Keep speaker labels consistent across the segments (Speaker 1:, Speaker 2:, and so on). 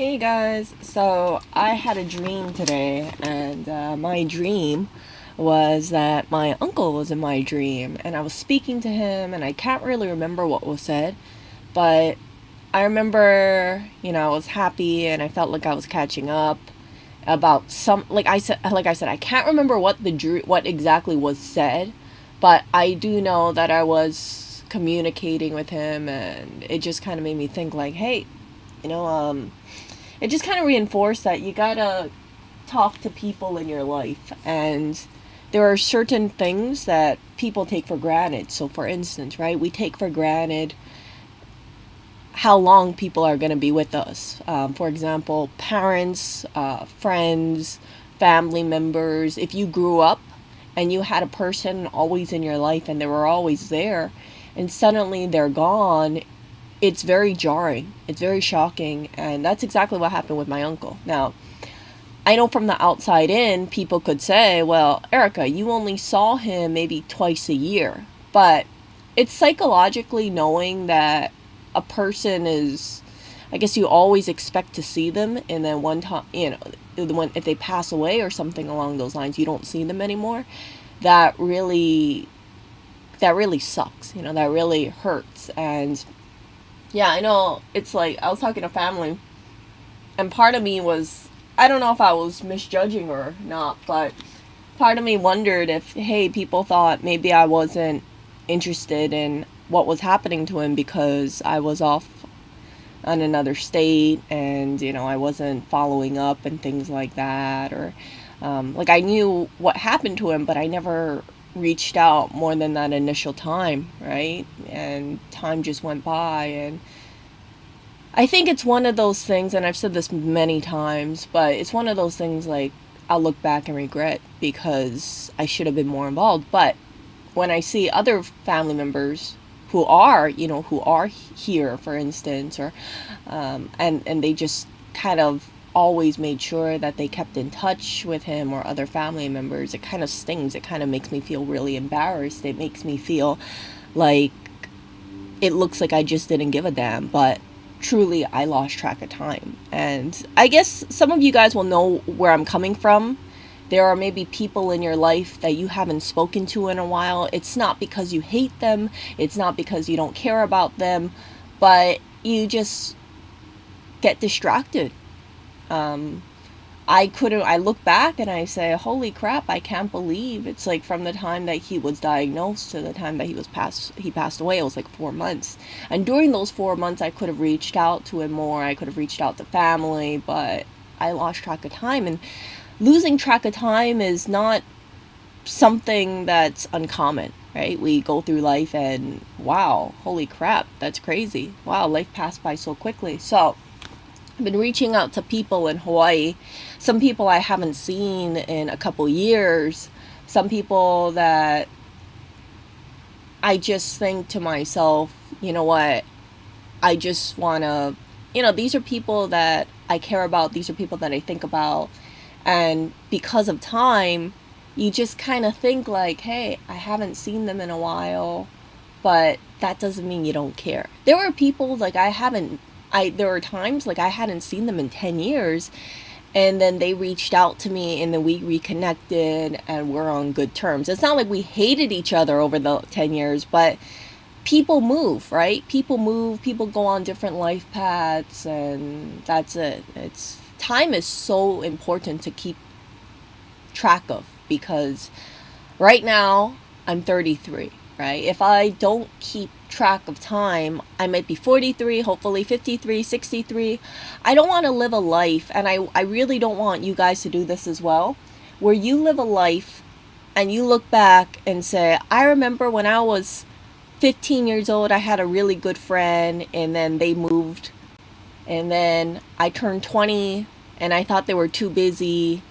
Speaker 1: Hey guys, so I had a dream today, and my dream was that my uncle was in my dream, and I was speaking to him, and I can't really remember what was said, but I remember, I was happy, and I felt like I was catching up about some, like I said, I can't remember what exactly was said, but I do know that I was communicating with him, and it just kind of made me think, like, hey, you know, um it just kind of reinforced that you gotta talk to people in your life, and there are certain things that people take for granted. So for instance, right, we take for granted how long people are going to be with us. For example, parents, friends, family members. If you grew up and you had a person always in your life and they were always there, and suddenly they're gone, it's very jarring. It's very shocking. And that's exactly what happened with my uncle. Now, I know from the outside in, people could say, well, Erica, you only saw him maybe twice a year. But it's psychologically knowing that a person is, I guess you always expect to see them. And then one time, if they pass away or something along those lines, you don't see them anymore. That really, that really sucks. That really hurts. And yeah, I know it's like I was talking to family, and part of me was, I don't know if I was misjudging or not, but part of me wondered if, hey, people thought maybe I wasn't interested in what was happening to him because I was off on another state, and I wasn't following up and things like that, or like I knew what happened to him, but I never reached out more than that initial time, right? And time just went by, and I think it's one of those things, and I've said this many times, but it's one of those things like I'll look back and regret because I should have been more involved. But when I see other family members who are here, for instance, or and they just kind of always made sure that they kept in touch with him or other family members, it kind of stings. It kind of makes me feel really embarrassed. It makes me feel like it looks like I just didn't give a damn, but truly I lost track of time. And I guess some of you guys will know where I'm coming from. There are maybe people in your life that you haven't spoken to in a while. It's not because you hate them, it's not because you don't care about them, but you just get distracted. Um, I look back and I say, holy crap, I can't believe it's like from the time that he was diagnosed to the time that he passed away, it was like 4 months. And during those 4 months, I could have reached out to him more. I could have reached out to family, but I lost track of time. And losing track of time is not something that's uncommon, right? We go through life and wow, holy crap, that's crazy. Wow, life passed by so quickly. So I've been reaching out to people in Hawaii, some people I haven't seen in a couple years, some people that I just think to myself, you know what, I just want to, these are people that I care about, these are people that I think about, and because of time, you just kind of think like, hey, I haven't seen them in a while, but that doesn't mean you don't care. There were people like there were times like I hadn't seen them in 10 years, and then they reached out to me and then we reconnected and we're on good terms. It's not like we hated each other over the 10 years, but people move, right? People move, people go on different life paths, and that's it. It's time is so important to keep track of because right now I'm 33, right? If I don't keep track of time, I might be 43, hopefully 53, 63. I don't want to live a life, and I really don't want you guys to do this as well, where you live a life and you look back and say, I remember when I was 15 years old, I had a really good friend, and then they moved, and then I turned 20 and I thought they were too busy,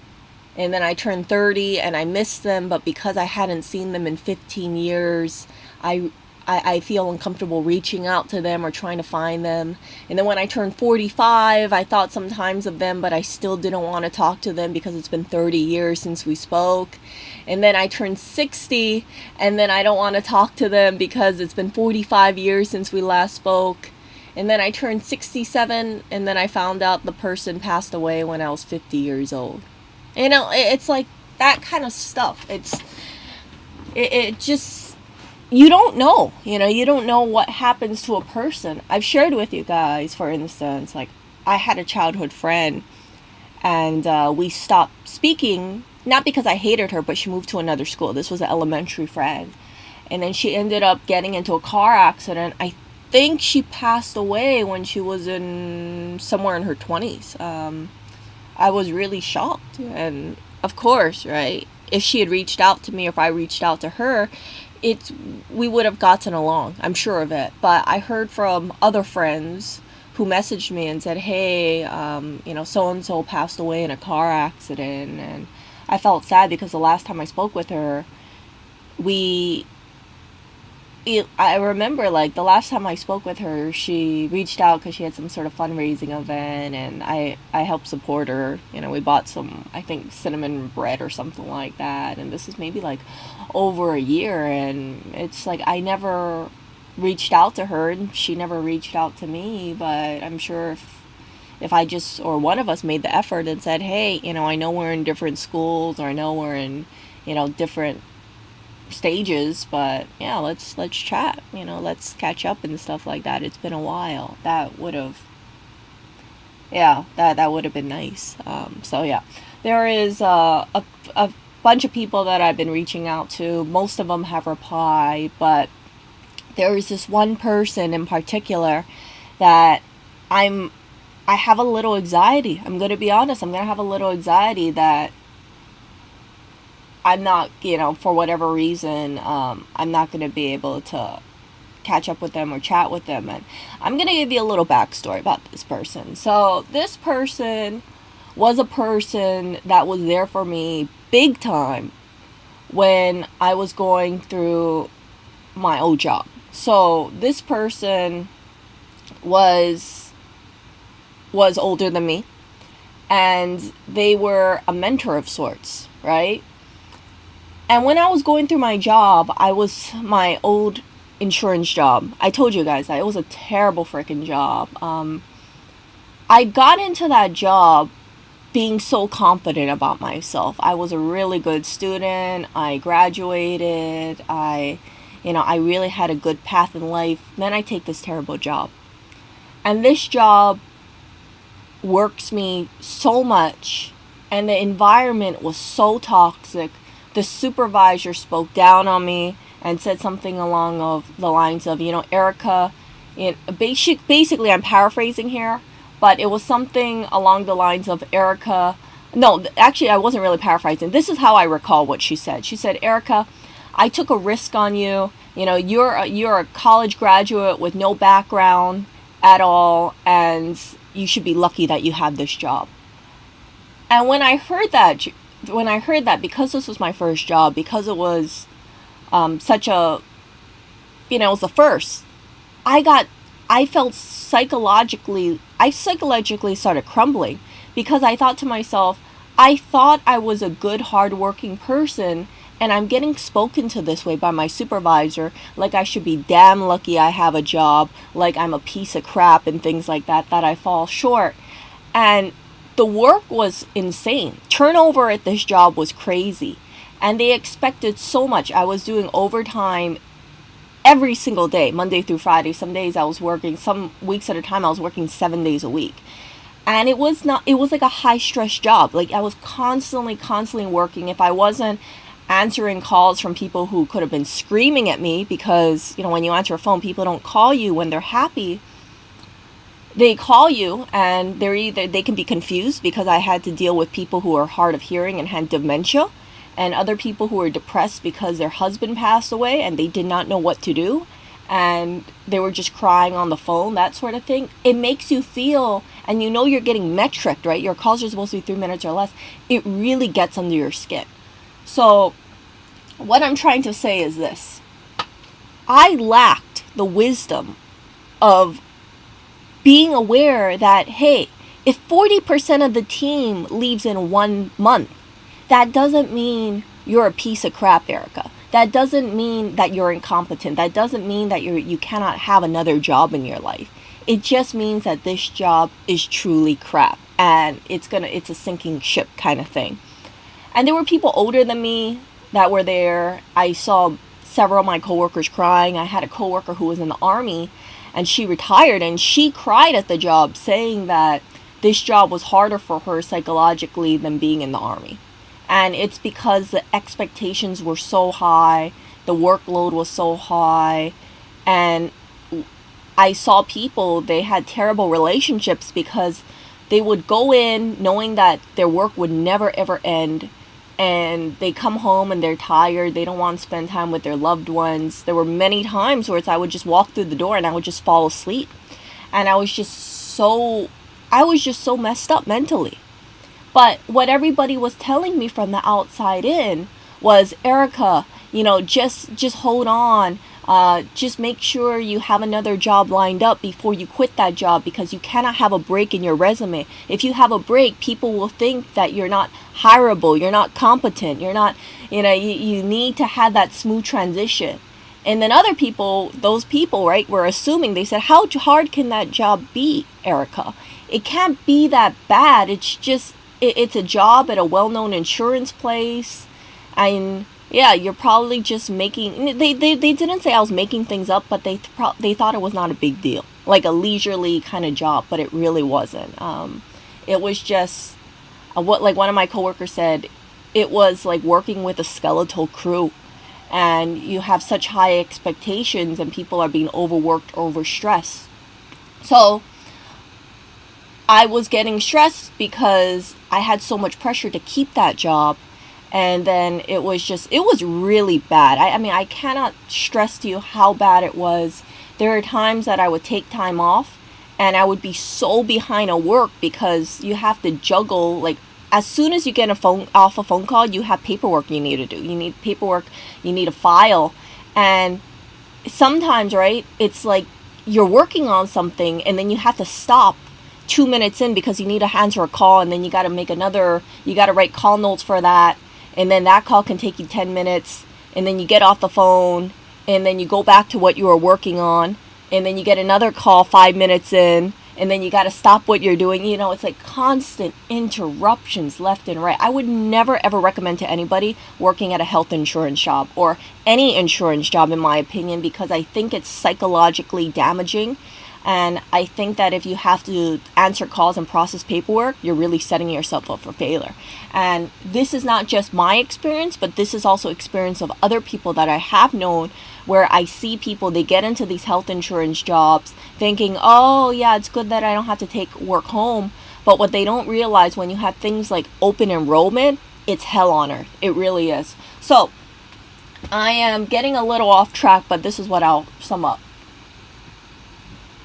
Speaker 1: and then I turned 30 and I missed them, but because I hadn't seen them in 15 years, I, I feel uncomfortable reaching out to them or trying to find them. And then when I turned 45, I thought sometimes of them, but I still didn't want to talk to them because it's been 30 years since we spoke. And then I turned 60, and then I don't want to talk to them because it's been 45 years since we last spoke. And then I turned 67, and then I found out the person passed away when I was 50 years old. You know, it's like that kind of stuff. It just, you don't know. You don't know what happens to a person. I've shared with you guys, for instance, like, I had a childhood friend, and we stopped speaking, not because I hated her, but she moved to another school. This was an elementary friend. And then she ended up getting into a car accident. I think she passed away when she was somewhere in her 20s. I was really shocked. And of course, right, if she had reached out to me, if I reached out to her, we would have gotten along. I'm sure of it. But I heard from other friends who messaged me and said, hey, so-and-so passed away in a car accident. And I felt sad because the last time I spoke with her, I remember, like, the last time I spoke with her, she reached out because she had some sort of fundraising event, and I helped support her. We bought some, I think, cinnamon bread or something like that, and this is maybe, like, over a year, and it's like I never reached out to her, and she never reached out to me, but I'm sure if I just, or one of us made the effort and said, hey, I know we're in different schools, or I know we're in, different stages, but yeah, let's chat, let's catch up and stuff like that. It's been a while. That would have been nice. So yeah, there is a bunch of people that I've been reaching out to. Most of them have replied, but there is this one person in particular that I have a little anxiety. I'm going to be honest. I'm going to have a little anxiety that I'm not, for whatever reason, I'm not going to be able to catch up with them or chat with them. And I'm going to give you a little backstory about this person. So this person was a person that was there for me big time when I was going through my old job. So this person was older than me, and they were a mentor of sorts, right? And when I was going through my job, my old insurance job. I told you guys that it was a terrible freaking job. I got into that job being so confident about myself. I was a really good student. I graduated. I really had a good path in life. Then I take this terrible job. And this job works me so much, and the environment was so toxic. The supervisor spoke down on me and said something along of the lines of, Erica, basically I'm paraphrasing here, but it was something along the lines of, Erica, no, actually I wasn't really paraphrasing. This is how I recall what she said. She said, Erica, I took a risk on you. You're a college graduate with no background at all, and you should be lucky that you have this job. And when I heard that, because this was my first job, because it was it was the first, I felt psychologically started crumbling, because I thought to myself, I thought I was a good, hardworking person, and I'm getting spoken to this way by my supervisor, like I should be damn lucky I have a job, like I'm a piece of crap and things like that I fall short. And the work was insane. Turnover at this job was crazy. And they expected so much. I was doing overtime every single day, Monday through Friday. Some days I was working, some weeks at a time I was working 7 days a week. And it was like a high stress job. Like, I was constantly working. If I wasn't answering calls from people who could have been screaming at me, because, when you answer a phone, people don't call you when they're happy. They call you, and they can be confused, because I had to deal with people who are hard of hearing and had dementia, and other people who were depressed because their husband passed away and they did not know what to do, and they were just crying on the phone, that sort of thing. It makes you feel, and you're getting metriced, right? Your calls are supposed to be 3 minutes or less. It really gets under your skin. So what I'm trying to say is this. I lacked the wisdom of being aware that, hey, if 40% of the team leaves in 1 month, that doesn't mean you're a piece of crap, Erica. That doesn't mean that you're incompetent. That doesn't mean that you cannot have another job in your life. It just means that this job is truly crap, and it's a sinking ship kind of thing. And there were people older than me that were there. I saw several of my coworkers crying. I had a coworker who was in the army, and she retired, and she cried at the job, saying that this job was harder for her psychologically than being in the army. And it's because the expectations were so high, the workload was so high, and I saw people, they had terrible relationships because they would go in knowing that their work would never ever end, and they come home and they're tired, they don't want to spend time with their loved ones. There were many times where I would just walk through the door and I would just fall asleep, and I was just so messed up mentally. But what everybody was telling me from the outside in was, Erica, just hold on. Just make sure you have another job lined up before you quit that job, because you cannot have a break in your resume. If you have a break, people will think that you're not hireable, you're not competent, you're not, you need to have that smooth transition. And then other people, those people, right, were assuming, they said, how hard can that job be, Erica? It can't be that bad. It's just, it's a job at a well-known insurance place. And yeah, you're probably just making, they didn't say I was making things up, but they thought it was not a big deal, like a leisurely kind of job, but it really wasn't. It was just what, like one of my coworkers said, it was like working with a skeletal crew, and you have such high expectations and people are being overworked, overstressed. So I was getting stressed because I had so much pressure to keep that job. And then it was really bad. I mean, I cannot stress to you how bad it was. There are times that I would take time off and I would be so behind at work because you have to juggle, like, as soon as you get off a phone call, you have paperwork you need to do. You need paperwork, you need a file. And sometimes, right, it's like you're working on something and then you have to stop 2 minutes in because you need to answer a call, and then you got to write call notes for that. And then that call can take you 10 minutes, and then you get off the phone, and then you go back to what you were working on, and then you get another call 5 minutes in, and then you got to stop what you're doing. It's like constant interruptions left and right. I would never ever recommend to anybody working at a health insurance job or any insurance job, in my opinion, because I think it's psychologically damaging. And I think that if you have to answer calls and process paperwork, you're really setting yourself up for failure. And this is not just my experience, but this is also experience of other people that I have known, where I see people, they get into these health insurance jobs thinking, oh yeah, it's good that I don't have to take work home. But what they don't realize, when you have things like open enrollment, it's hell on earth. It really is. So I am getting a little off track, but this is what I'll sum up.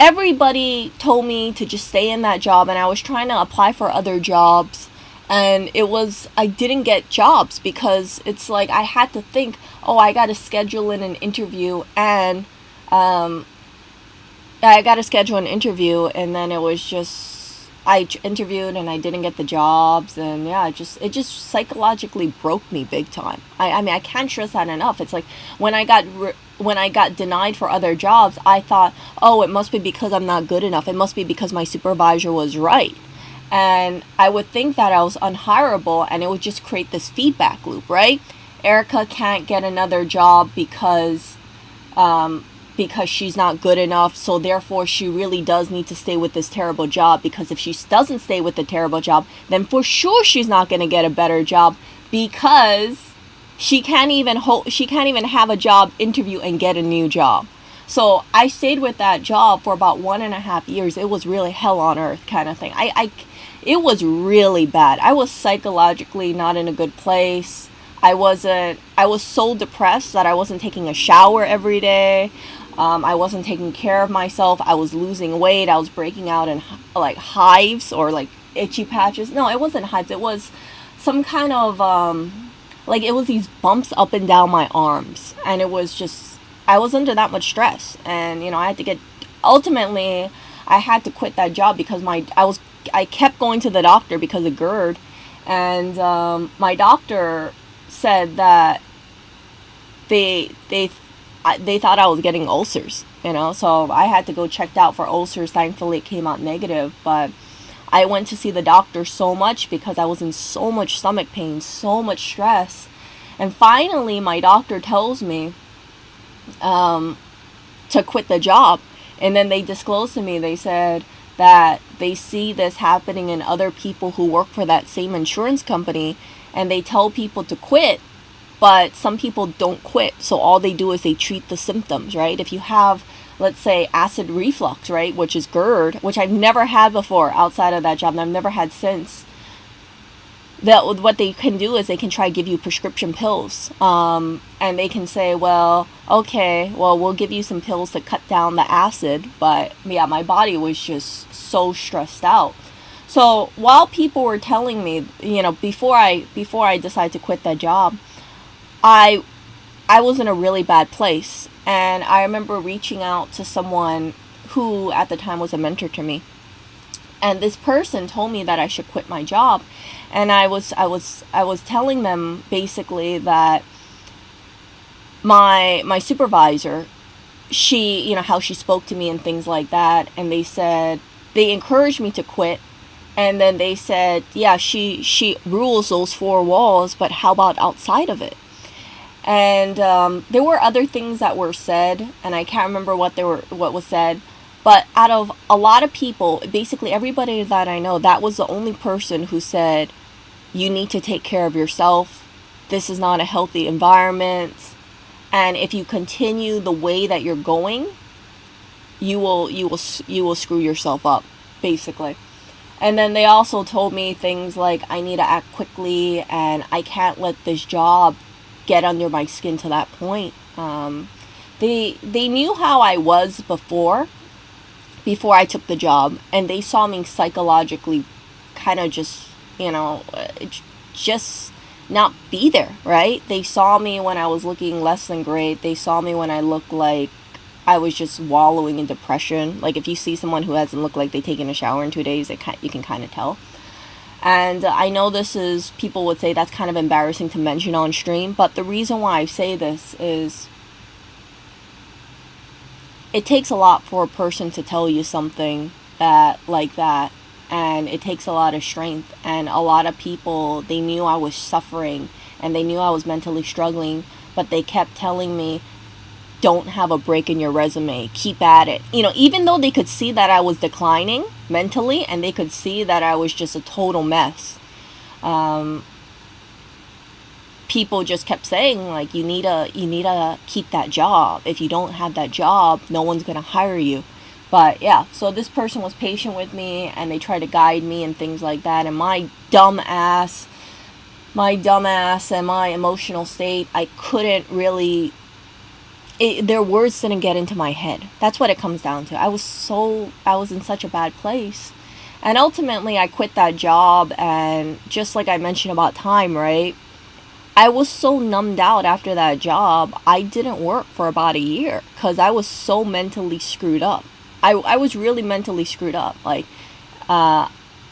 Speaker 1: Everybody told me to just stay in that job, and I was trying to apply for other jobs, and I didn't get jobs because it's like I had to think, oh, I got to schedule in an interview, and and then it was just, I interviewed and I didn't get the jobs, and yeah, it just psychologically broke me big time. I mean, I can't stress that enough. It's like when I got denied for other jobs, I thought, oh, it must be because I'm not good enough. It must be because my supervisor was right. And I would think that I was unhireable, and it would just create this feedback loop, right? Erica can't get another job because she's not good enough, so therefore she really does need to stay with this terrible job, because if she doesn't stay with the terrible job, then for sure she's not going to get a better job, because she can't even have a job interview and get a new job. So I stayed with that job for about 1.5 years. It was really hell on earth kind of thing. It was really bad. I was psychologically not in a good place. I was so depressed that I wasn't taking a shower every day. I wasn't taking care of myself. I was losing weight. I was breaking out in like hives or like itchy patches. No, it wasn't hives. It was some kind of it was these bumps up and down my arms, and it was just, I was under that much stress, and ultimately I had to quit that job because I kept going to the doctor because of GERD, and my doctor said that they thought I was getting ulcers. So I had to go checked out for ulcers. Thankfully it came out negative, but I went to see the doctor so much because I was in so much stomach pain, so much stress. And finally my doctor tells me to quit the job. And then they disclosed to me, they said that they see this happening in other people who work for that same insurance company, and they tell people to quit, but some people don't quit. So all they do is they treat the symptoms, right? If you have, let's say, acid reflux, right, which is GERD, which I've never had before outside of that job, and I've never had since, that what they can do is they can try to give you prescription pills, and they can say, well, okay, well, we'll give you some pills to cut down the acid. But yeah, my body was just so stressed out. So while people were telling me, before I decided to quit that job, I was in a really bad place. And I remember reaching out to someone who at the time was a mentor to me, and this person told me that I should quit my job. And I was telling them basically that my supervisor, she, how she spoke to me and things like that, and they encouraged me to quit. And then they said, yeah, she rules those four walls, but how about outside of it? And there were other things that were said, and I can't remember what was said. But out of a lot of people, basically everybody that I know, that was the only person who said, you need to take care of yourself. This is not a healthy environment. And if you continue the way that you're going, you will screw yourself up, basically. And then they also told me things like, I need to act quickly, and I can't let this job get under my skin to that point. They knew how I was before I took the job, and they saw me psychologically kind of just not be there, right? They saw me when I was looking less than great. They saw me when I looked like I was just wallowing in depression. Like if you see someone who hasn't looked like they've taken a shower in 2 days, you can kind of tell. And I know people would say that's kind of embarrassing to mention on stream, but the reason why I say this is it takes a lot for a person to tell you something like that, and it takes a lot of strength. And a lot of people, they knew I was suffering and they knew I was mentally struggling, but they kept telling me, don't have a break in your resume, keep at it. Even though they could see that I was declining mentally, and they could see that I was just a total mess, people just kept saying, like, you need to keep that job. If you don't have that job, no one's going to hire you. But yeah, so this person was patient with me, and they tried to guide me and things like that. And my dumb ass and my emotional state, I couldn't really, their words didn't get into my head. That's what it comes down to. I was in such a bad place. And ultimately I quit that job, and just like I mentioned about time, right? I was so numbed out after that job, I didn't work for about a year because I was so mentally screwed up. I was really mentally screwed up. Like,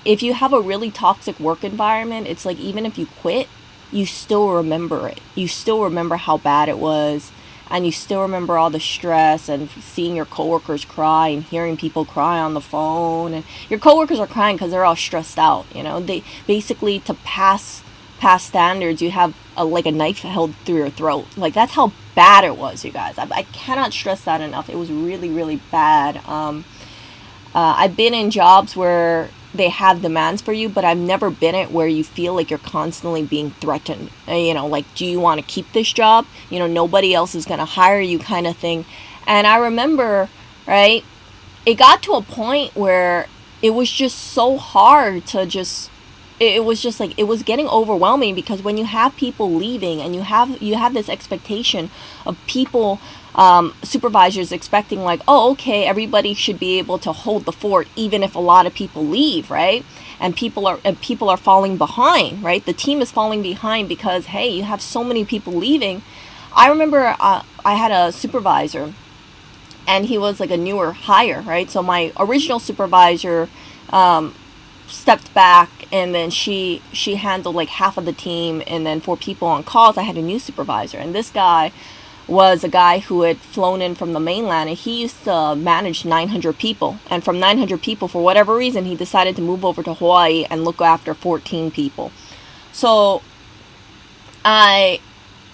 Speaker 1: if you have a really toxic work environment, it's like even if you quit, you still remember it. You still remember how bad it was, and you still remember all the stress and seeing your coworkers cry and hearing people cry on the phone. And your coworkers are crying because they're all stressed out. They basically, to pass standards, you have a knife held through your throat. Like, that's how bad it was, you guys. I cannot stress that enough. It was really, really bad. I've been in jobs where they have demands for you, but I've never been it where you feel like you're constantly being threatened. Like, do you want to keep this job? Nobody else is going to hire you, kind of thing. And I remember, right, it got to a point where it was just so hard to just, it was just like, it was getting overwhelming, because when you have people leaving and you have this expectation of people, supervisors expecting, like, oh, okay, everybody should be able to hold the fort even if a lot of people leave, right? And people are falling behind, right? The team is falling behind because, hey, you have so many people leaving. I remember I had a supervisor, and he was like a newer hire, right? So my original supervisor stepped back, and then she handled like half of the team, and then for people on calls, I had a new supervisor. And this guy was a guy who had flown in from the mainland, and he used to manage 900 people. And from 900 people, for whatever reason, he decided to move over to Hawaii and look after 14 people. So I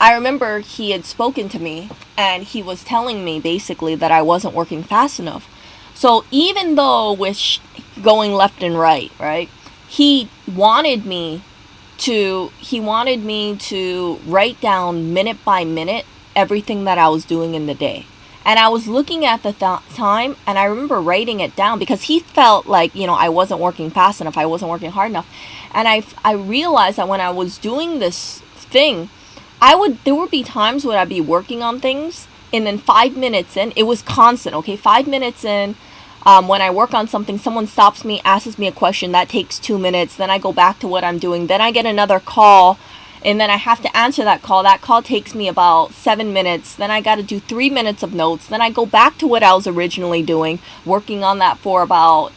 Speaker 1: I remember he had spoken to me, and he was telling me basically that I wasn't working fast enough. So even though with going left and right, right, he wanted me he wanted me to write down minute by minute everything that I was doing in the day. And I was looking at the time, and I remember writing it down because he felt like, I wasn't working fast enough, I wasn't working hard enough. And I realized that when I was doing this thing, there would be times when I'd be working on things, and then 5 minutes in, it was constant, okay? 5 minutes in, when I work on something, someone stops me, asks me a question, that takes 2 minutes, then I go back to what I'm doing, then I get another call, and then I have to answer that call. That call takes me about 7 minutes, then I got to do 3 minutes of notes, then I go back to what I was originally doing, working on that for about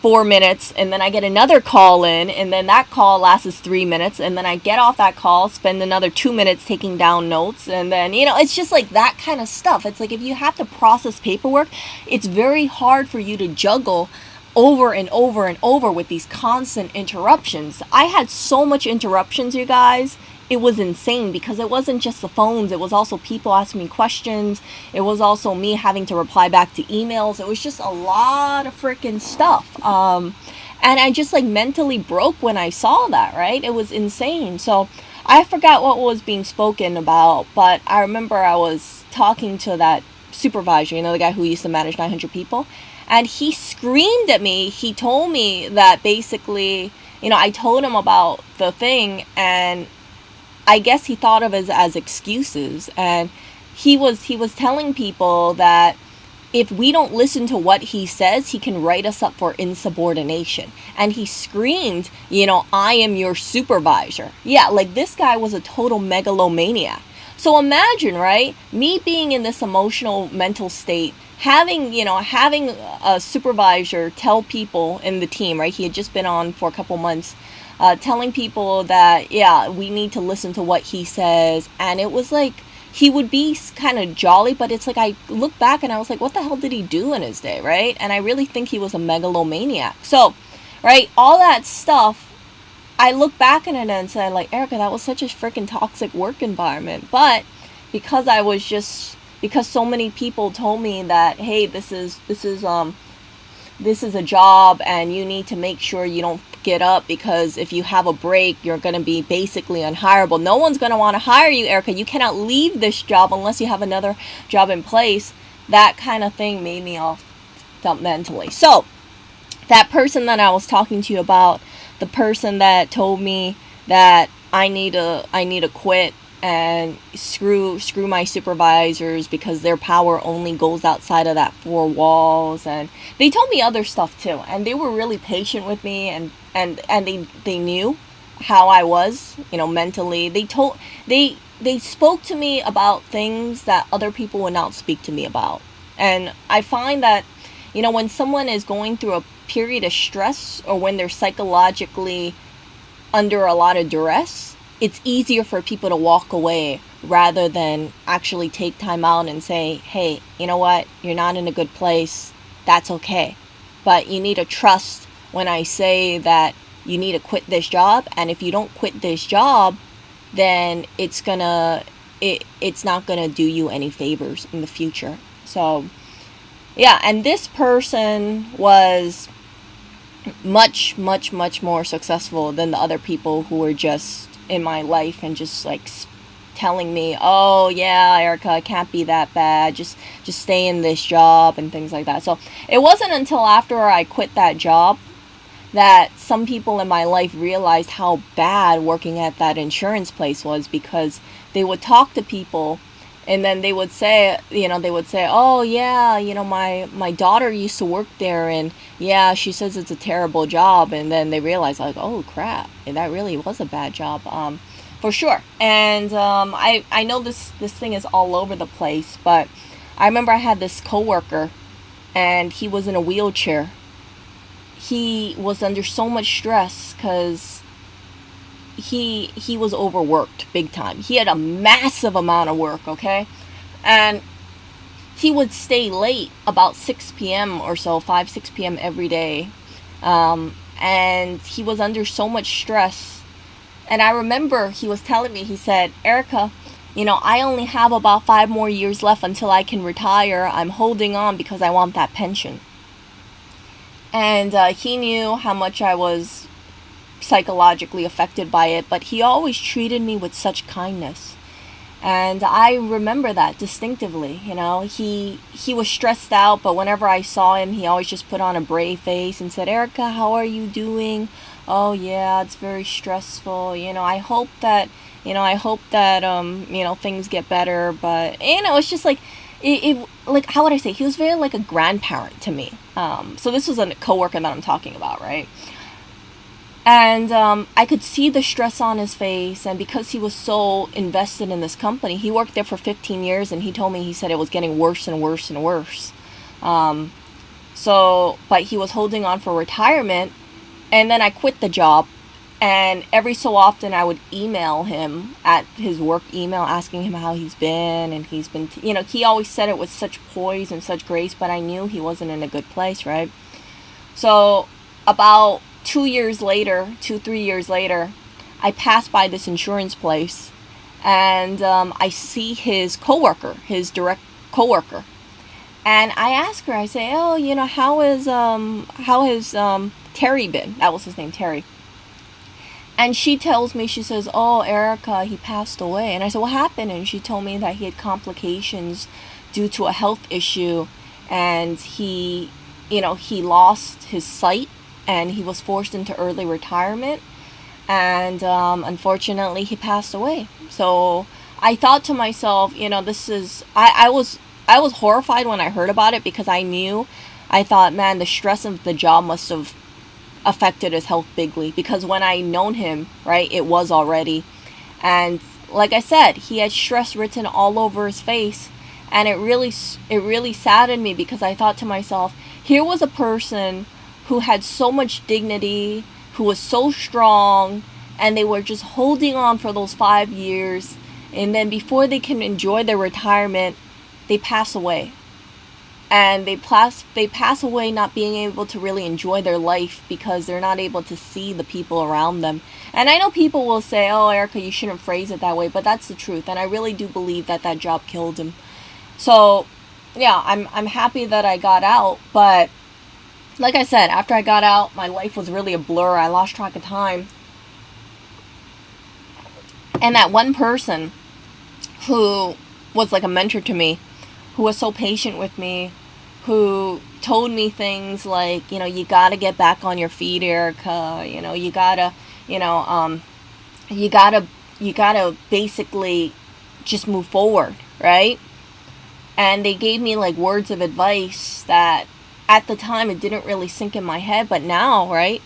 Speaker 1: 4 minutes, and then I get another call in, and then that call lasts 3 minutes, and then I get off that call, spend another 2 minutes taking down notes, and then, it's just like that kind of stuff. It's like if you have to process paperwork, it's very hard for you to juggle over and over and over with these constant interruptions. I had so much interruptions, you guys. It was insane because it wasn't just the phones. It was also people asking me questions. It was also me having to reply back to emails. It was just a lot of freaking stuff. And I just like mentally broke when I saw that, right? It was insane. So I forgot what was being spoken about, but I remember I was talking to that supervisor, the guy who used to manage 900 people. And he screamed at me. He told me that basically, I told him about the thing, and I guess he thought of it as excuses. And he was telling people that if we don't listen to what he says, he can write us up for insubordination. And he screamed, I am your supervisor. Yeah, like this guy was a total megalomaniac. So imagine, right, me being in this emotional mental state, having a supervisor tell people in the team, right, he had just been on for a couple months, telling people that, yeah, we need to listen to what he says. And it was like, he would be kind of jolly, but it's like I look back and I was like, what the hell did he do in his day, right? And I really think he was a megalomaniac. So, right, all that stuff, I look back at it and say, like, Erica, that was such a freaking toxic work environment. But because because so many people told me that, hey, this is a job, and you need to make sure you don't get up, because if you have a break, you're going to be basically unhireable. No one's going to want to hire you, Erica. You cannot leave this job unless you have another job in place. That kind of thing made me all up mentally. So that person that I was talking to you about, the person that told me that I need to quit and screw my supervisors because their power only goes outside of that four walls, and they told me other stuff too, and they were really patient with me, and they knew how I was, mentally. They spoke to me about things that other people would not speak to me about. And I find that, when someone is going through a period of stress, or when they're psychologically under a lot of duress, it's easier for people to walk away rather than actually take time out and say, hey, you know what, you're not in a good place, that's okay, but you need to trust when I say that you need to quit this job, and if you don't quit this job, then it's not gonna do you any favors in the future. So yeah, and this person was much, much, much more successful than the other people who were just in my life and just like telling me, oh yeah, Erica, it can't be that bad, just stay in this job and things like that. So it wasn't until after I quit that job that some people in my life realized how bad working at that insurance place was, because they would talk to people, and then they would say, oh yeah, my daughter used to work there, and yeah, she says it's a terrible job. And then they realize, like, oh crap, that really was a bad job, for sure. And I know this thing is all over the place, but I remember I had this coworker, and he was in a wheelchair. He was under so much stress because he was overworked big time. He had a massive amount of work, okay? And he would stay late about 6 p.m. or so, 5, 6 p.m. every day. And he was under so much stress. And I remember he was telling me, he said, Erica, I only have about 5 more years left until I can retire. I'm holding on because I want that pension. And he knew how much I was psychologically affected by it, but he always treated me with such kindness. And I remember that distinctively. He was stressed out, but whenever I saw him, he always just put on a brave face and said, Erica, how are you doing? Oh yeah, it's very stressful. I hope that things get better. But it's just like, like, how would I say? He was very like a grandparent to me. So this was a coworker that I'm talking about, right? And I could see the stress on his face. And because he was so invested in this company, he worked there for 15 years. And he told me, he said it was getting worse and worse and worse. But he was holding on for retirement. And then I quit the job. And every so often I would email him at his work email, asking him how he's been. And he's been, he always said it with such poise and such grace. But I knew he wasn't in a good place, right? So about 3 years later, I passed by this insurance place, and I see his direct coworker, and I ask her, I say, oh, how has Terry been? That was his name, Terry. And she tells me, she says, oh, Erica, he passed away. And I said, what happened? And she told me that he had complications due to a health issue, and he lost his sight, and he was forced into early retirement, and unfortunately he passed away. So I thought to myself, I was horrified when I heard about it, because I thought, man, the stress of the job must have affected his health bigly, because when I known him, right, it was already. And like I said, he had stress written all over his face, and it really saddened me, because I thought to myself, here was a person who had so much dignity, who was so strong, and they were just holding on for those 5 years, and then before they can enjoy their retirement, they pass away. And they pass away not being able to really enjoy their life, because they're not able to see the people around them. And I know people will say, oh, Erica, you shouldn't phrase it that way, but that's the truth, and I really do believe that job killed him. So yeah, I'm happy that I got out, but like I said, after I got out, my life was really a blur. I lost track of time. And that one person who was like a mentor to me, who was so patient with me, who told me things like, you gotta get back on your feet, Erica. You gotta basically just move forward, right? And they gave me like words of advice that at the time it didn't really sink in my head, but now, right,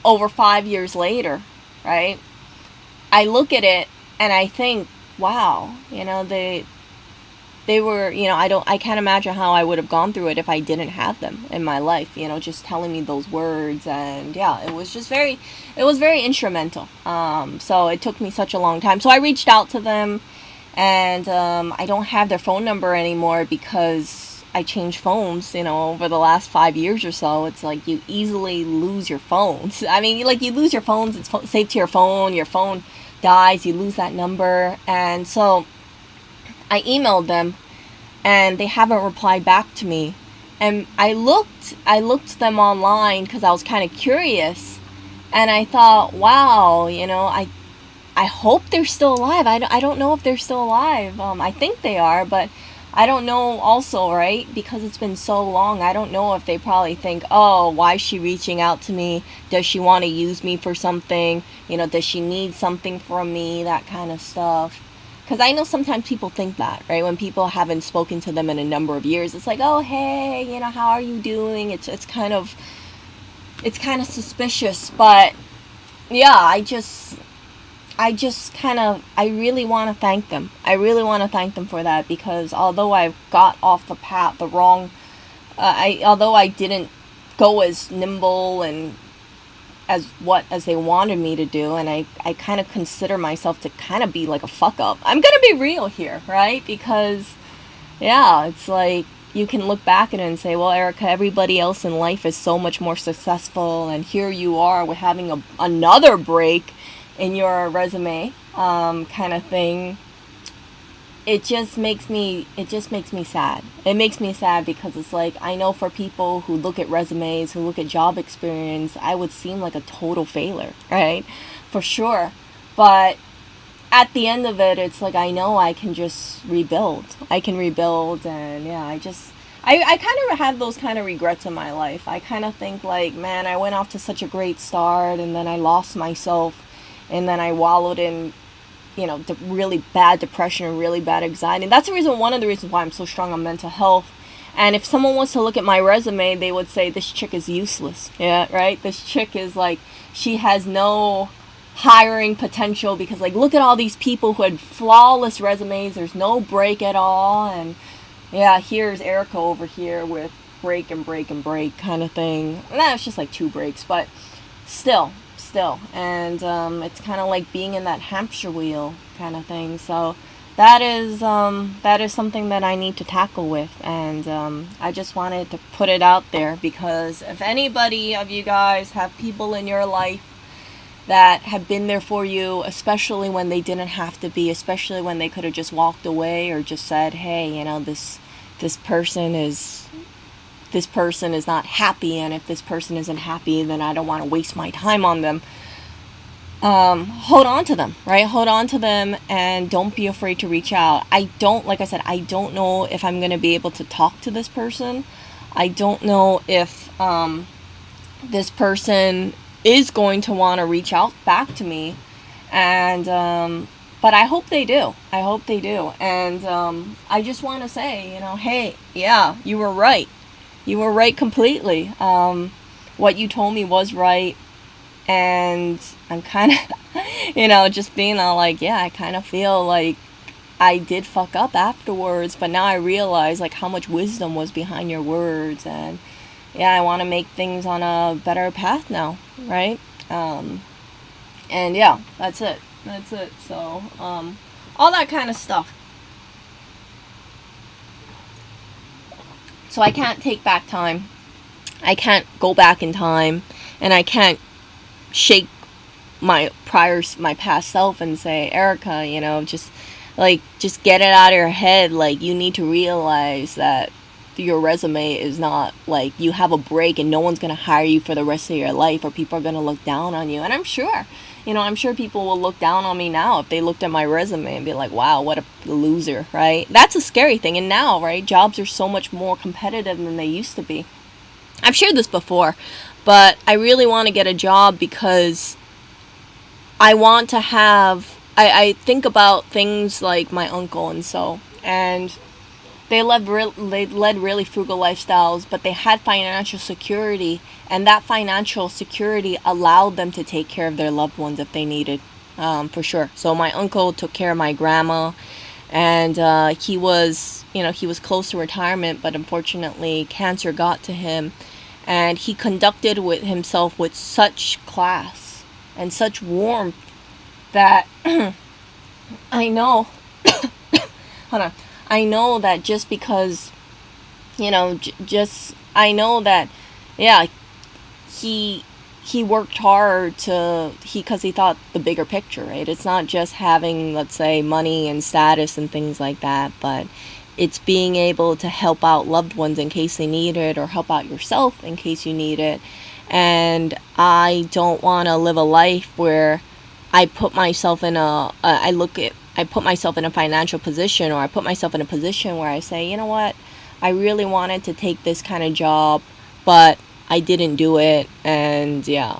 Speaker 1: over 5 years later, right, I look at it and I think, wow, they were, I can't imagine how I would have gone through it if I didn't have them in my life, just telling me those words. And yeah, it was very instrumental. So it took me such a long time. So I reached out to them, and I don't have their phone number anymore, because I changed phones, over the last 5 years or so. It's like you easily lose your phones. I mean, like, you lose your phones, it's saved to your phone dies, you lose that number. And so I emailed them, and they haven't replied back to me. And I looked them online, because I was kind of curious, and I thought, wow, I hope they're still alive. I don't know if they're still alive. I think they are, but I don't know also, right? Because it's been so long, I don't know if they probably think, oh, why is she reaching out to me? Does she want to use me for something? Does she need something from me? That kind of stuff. Because I know sometimes people think that, right? When people haven't spoken to them in a number of years, it's like, oh, hey, how are you doing? It's kind of suspicious. But yeah, I really want to thank them. I really want to thank them for that, because although I got off the path, although I didn't go as nimble and as they wanted me to do, and I kind of consider myself to kind of be like a fuck up. I'm gonna be real here, right? Because yeah, it's like you can look back at it and say, well, Erica, everybody else in life is so much more successful, and here you are with having another break in your resume, kind of thing. It just makes me sad. It makes me sad because it's like, I know for people who look at resumes, who look at job experience, I would seem like a total failure, right? For sure. But at the end of it, it's like, I know I can just rebuild. I can rebuild, and yeah, I kind of have those kind of regrets in my life. I kind of think like, man, I went off to such a great start, and then I lost myself, and then I wallowed in, really bad depression and really bad anxiety. And that's one of the reasons why I'm so strong on mental health. And if someone wants to look at my resume, they would say, this chick is useless. Yeah, right? This chick is like, she has no hiring potential, because like, look at all these people who had flawless resumes. There's no break at all. And yeah, here's Erica over here with break and break and break kind of thing. And that's just like 2 breaks, but still. And it's kind of like being in that hamster wheel kind of thing. So that is something that I need to tackle with, and I just wanted to put it out there, because if anybody of you guys have people in your life that have been there for you, especially when they didn't have to be, especially when they could have just walked away or just said, hey, this person is not happy, and if this person isn't happy, then I don't want to waste my time on them. Hold on to them, right? Hold on to them, and don't be afraid to reach out. Like I said, I don't know if I'm going to be able to talk to this person. I don't know if this person is going to want to reach out back to me, and but I hope they do. And I just want to say, hey, yeah, you were right. You were right completely. What you told me was right. And I'm kind of, just being all like, yeah, I kind of feel like I did fuck up afterwards. But now I realize like how much wisdom was behind your words. And yeah, I want to make things on a better path now, right? And yeah, that's it. So, all that kind of stuff. So I can't take back time. I can't go back in time, and I can't shake my past self and say, Erica, just get it out of your head. Like, you need to realize that your resume is not like you have a break and no one's going to hire you for the rest of your life, or people are going to look down on you. And I'm sure people will look down on me now if they looked at my resume and be like, wow, what a loser, right? That's a scary thing. And now, right, jobs are so much more competitive than they used to be. I've shared this before, but I really want to get a job because I want to have, I think about things like my uncle and they led really frugal lifestyles, but they had financial security, and that financial security allowed them to take care of their loved ones if they needed, for sure. So my uncle took care of my grandma, and he was close to retirement, but unfortunately cancer got to him, and he conducted himself with such class and such warmth that I know, hold on. I know that just because, I know that, yeah, he worked hard because he thought the bigger picture, right? It's not just having, let's say, money and status and things like that, but it's being able to help out loved ones in case they need it, or help out yourself in case you need it. And I don't want to live a life where I put myself in I put myself in a financial position, or I put myself in a position where I say, you know what, I really wanted to take this kind of job, but I didn't do it. And yeah,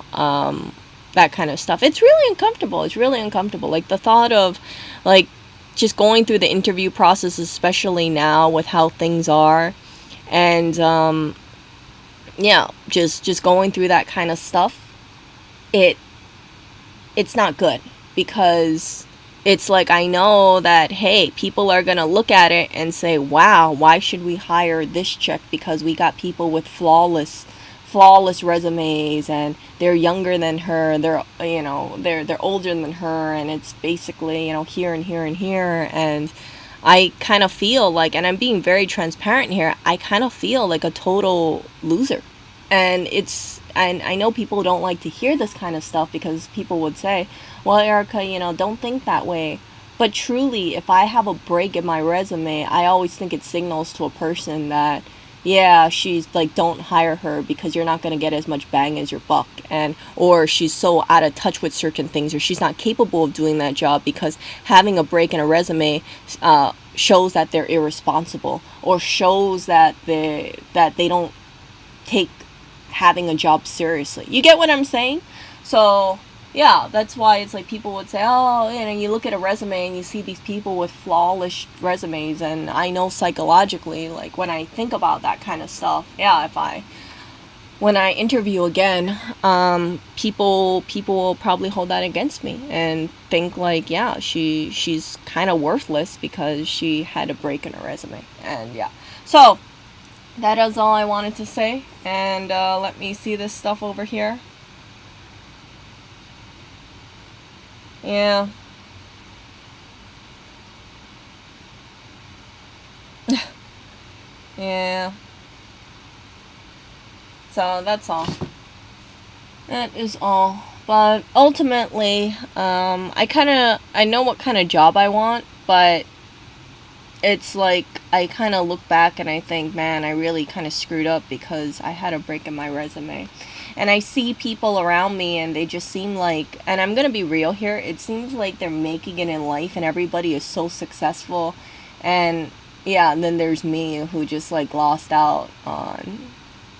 Speaker 1: that kind of stuff. It's really uncomfortable. Like the thought of like just going through the interview process, especially now with how things are, and yeah, just going through that kind of stuff. It's not good, because it's like, I know that, hey, people are going to look at it and say, wow, why should we hire this chick? Because we got people with flawless flawless resumes, and they're younger than her, they're older than her, and it's basically, here and here and here. And I kind of feel like, and I'm being very transparent here, I kind of feel like a total loser. And I know people don't like to hear this kind of stuff, because people would say, well, Erica, don't think that way. But truly, if I have a break in my resume, I always think it signals to a person that, yeah, she's like, don't hire her because you're not going to get as much bang as your buck. And, or she's so out of touch with certain things, or she's not capable of doing that job, because having a break in a resume shows that they're irresponsible, or shows that they don't take having a job seriously. You get what I'm saying? So yeah, that's why it's like people would say, oh, you look at a resume and you see these people with flawless resumes. And I know psychologically, like when I think about that kind of stuff, yeah, when I interview again, people will probably hold that against me and think like, yeah, she's kind of worthless because she had a break in her resume. And yeah, so that is all I wanted to say. And let me see this stuff over here. Yeah. Yeah. So that's all. That is all. But ultimately, I know what kind of job I want, but it's like I kind of look back and I think, man, I really kind of screwed up because I had a break in my resume. And I see people around me and they just seem like, and I'm going to be real here, it seems like they're making it in life and everybody is so successful. And yeah, and then there's me who just like lost out on,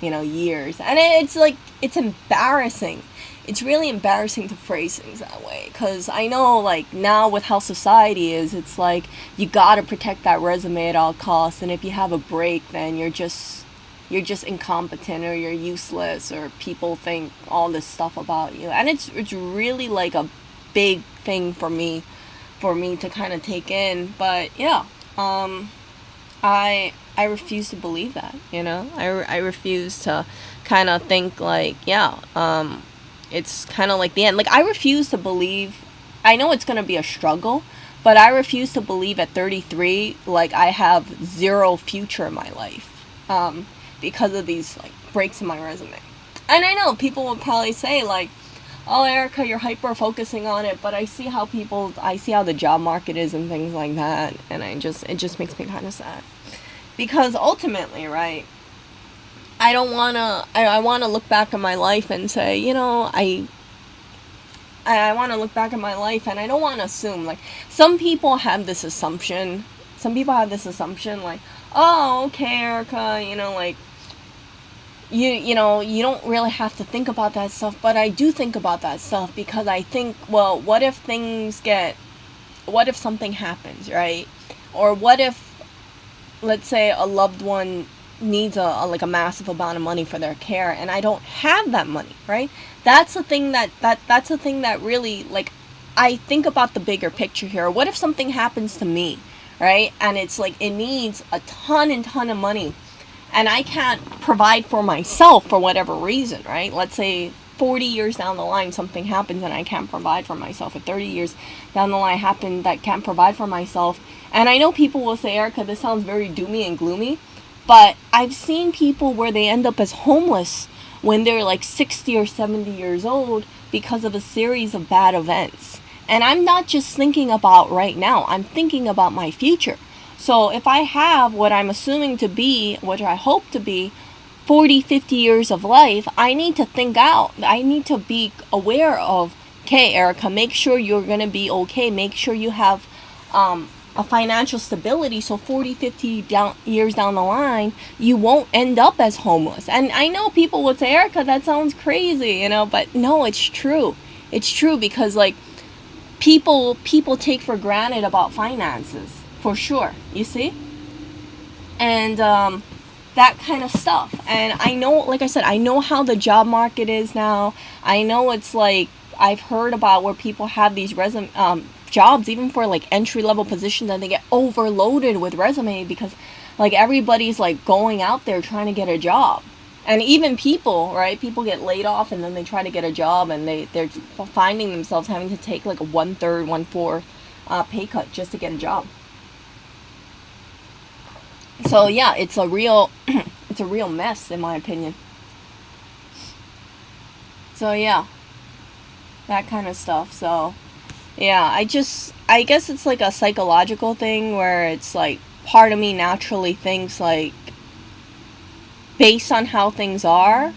Speaker 1: years. And it's like, it's embarrassing. It's really embarrassing to phrase things that way, because I know, like, now with how society is, it's like you gotta protect that resume at all costs, and if you have a break, then you're just incompetent, or you're useless, or people think all this stuff about you. And it's really like a big thing for me to kind of take in. But yeah, I refuse to believe that, I refuse to kind of think like, yeah, it's kind of like the end. Like, I refuse to believe, I know it's going to be a struggle, but I refuse to believe at 33, like, I have zero future in my life, because of these, like, breaks in my resume. And I know people will probably say, like, oh, Erica, you're hyper focusing on it, but I see how the job market is and things like that, and it just makes me kind of sad. Because ultimately, right, I don't wanna. I want to look back at my life and say, I want to look back at my life, and I don't want to assume. Like, some people have this assumption. Like, oh, okay, Erica, like, you don't really have to think about that stuff. But I do think about that stuff, because I think, well, what if something happens, right? Or what if, let's say, a loved one needs a massive amount of money for their care, and I don't have that money, right? That's the thing that really, like, I think about the bigger picture here. What if something happens to me, right? And it's like, it needs a ton of money, and I can't provide for myself for whatever reason, right? Let's say 40 years down the line something happens and I can't provide for myself, or 30 years down the line happen that can't provide for myself. And I know people will say, Erica, this sounds very doomy and gloomy, but I've seen people where they end up as homeless when they're like 60 or 70 years old because of a series of bad events. And I'm not just thinking about right now, I'm thinking about my future. So if I have what I'm assuming to be, what I hope to be, 40, 50 years of life, I need to think out. I need to be aware of, okay, Erica, make sure you're going to be okay. Make sure you have a financial stability, so 40, 50 years down the line, you won't end up as homeless. And I know people would say, Erica, that sounds crazy, but no, it's true. It's true, because, like, people take for granted about finances, for sure, you see? And that kind of stuff. And I know, like I said, I know how the job market is now. I know it's like, I've heard about where people have these jobs, even for like entry level positions, and they get overloaded with resume because like everybody's like going out there trying to get a job. And even people, right? People get laid off and then they try to get a job, and they're finding themselves having to take like a 1/3, 1/4 pay cut just to get a job. So yeah, it's a real it's a real mess in my opinion. So yeah, that kind of stuff. So yeah, I guess it's like a psychological thing where it's like part of me naturally thinks like based on how things are,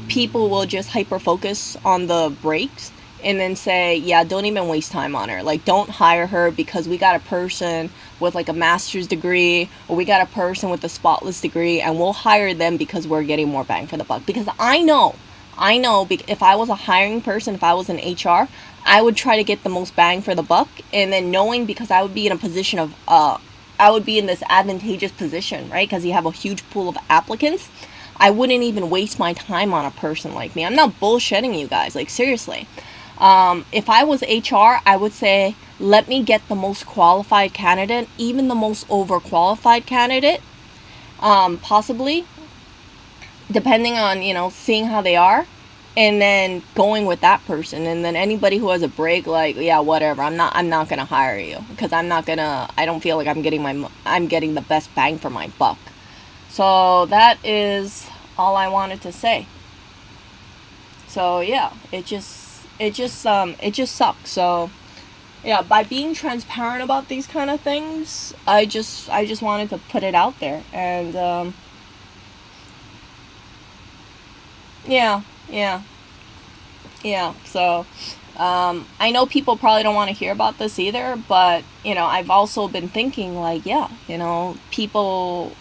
Speaker 1: people will just hyper focus on the breaks and then say, yeah, don't even waste time on her. Like, don't hire her because we got a person with like a master's degree, or we got a person with a spotless degree, and we'll hire them because we're getting more bang for the buck. Because I know if I was a hiring person, if I was in HR, I would try to get the most bang for the buck. And then knowing, because I would be in a position of, I would be in this advantageous position, right? Because you have a huge pool of applicants. I wouldn't even waste my time on a person like me. I'm not bullshitting you guys. Like, seriously. If I was HR, I would say, let me get the most qualified candidate, even the most overqualified candidate, possibly, depending on, seeing how they are, and then going with that person. And then anybody who has a break, like, yeah, whatever, I'm not gonna hire you, because I don't feel like I'm getting the best bang for my buck. So that is all I wanted to say. So yeah, it just sucks. So yeah, by being transparent about these kind of things, I just wanted to put it out there. And yeah, yeah, yeah. So I know people probably don't want to hear about this either, but I've also been thinking like, yeah, people,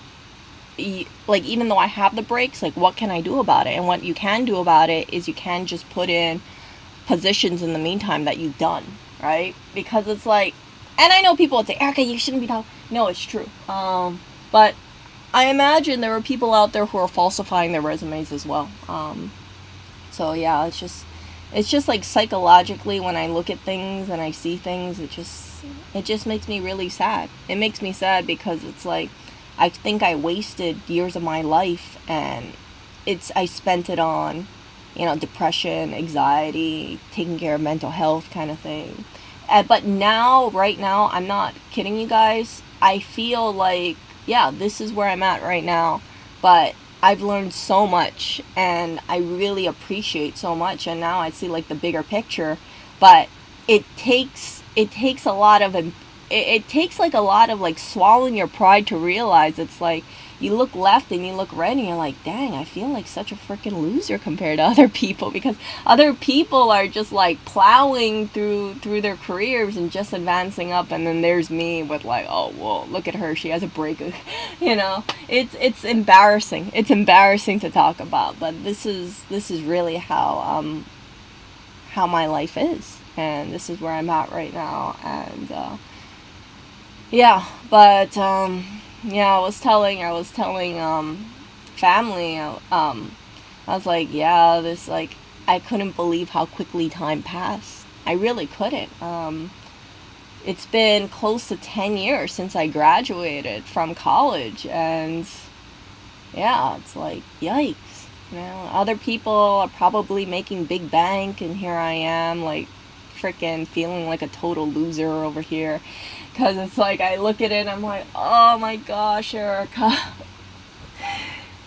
Speaker 1: like, even though I have the breaks, like, what can I do about it? And what you can do about it is you can just put in positions in the meantime that you've done, right? Because it's like, and I know people would say, Erica, you shouldn't be talking. No, it's true. But I imagine there are people out there who are falsifying their resumes as well. So yeah, it's just like psychologically, when I look at things and I see things, it just makes me really sad. It makes me sad because it's like, I think I wasted years of my life, and I spent it on, depression, anxiety, taking care of mental health kind of thing. But now, right now, I'm not kidding you guys. I feel like, yeah, this is where I'm at right now. But I've learned so much, and I really appreciate so much. And now I see like the bigger picture. But it takes a lot of it takes like a lot of like swallowing your pride to realize it's like you look left and you look right and you're like, dang, I feel like such a freaking loser compared to other people, because other people are just like plowing through their careers and just advancing up, and then there's me with like, oh well, look at her, she has a break. It's embarrassing. It's embarrassing to talk about, but this is really how my life is, and this is where I'm at right now. And yeah, but yeah, I was telling family, I was like, yeah, this, like, I couldn't believe how quickly time passed. I really couldn't. It's been close to 10 years since I graduated from college, and yeah, it's like, yikes. Other people are probably making big bank, and here I am, like, freaking feeling like a total loser over here. Because it's like, I look at it and I'm like, oh my gosh, Erica.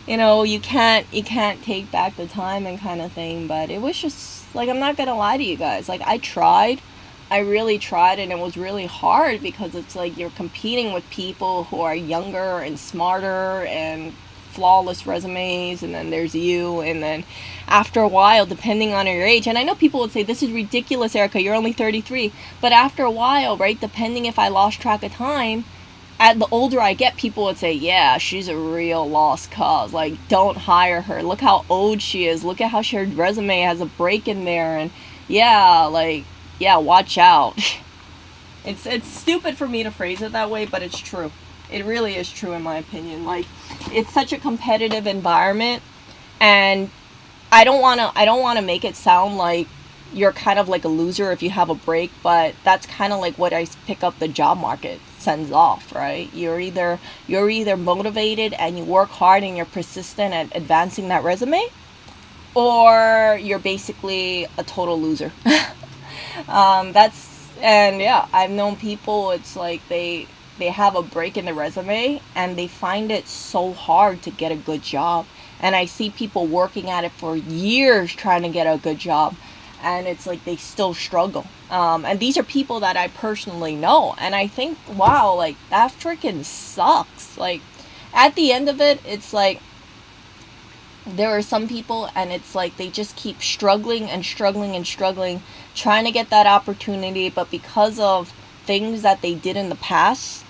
Speaker 1: You can't take back the time and kind of thing. But it was just, like, I'm not going to lie to you guys. Like, I tried. I really tried, and it was really hard because it's like you're competing with people who are younger and smarter and flawless resumes, and then there's you, and then after a while, depending on your age, and I know people would say, this is ridiculous, Erica, you're only 33, but after a while, right, depending if I lost track of time, at the older I get, people would say, yeah, she's a real lost cause, like, don't hire her, look how old she is, look at how her resume has a break in there, and yeah, like, yeah, watch out. It's stupid for me to phrase it that way, but it's true. It really is true, in my opinion. Like, it's such a competitive environment, and I don't want to make it sound like you're kind of like a loser if you have a break, but that's kind of like what I pick up the job market sends off, right? You're either motivated and you work hard and you're persistent at advancing that resume, or you're basically a total loser. That's and yeah, I've known people. It's like they have a break in the resume and they find it so hard to get a good job. And I see people working at it for years trying to get a good job, and it's like they still struggle. And these are people that I personally know, and I think, wow, like that freaking sucks. Like at the end of it, it's like there are some people and it's like they just keep struggling and struggling and struggling trying to get that opportunity, but because of things that they did in the past,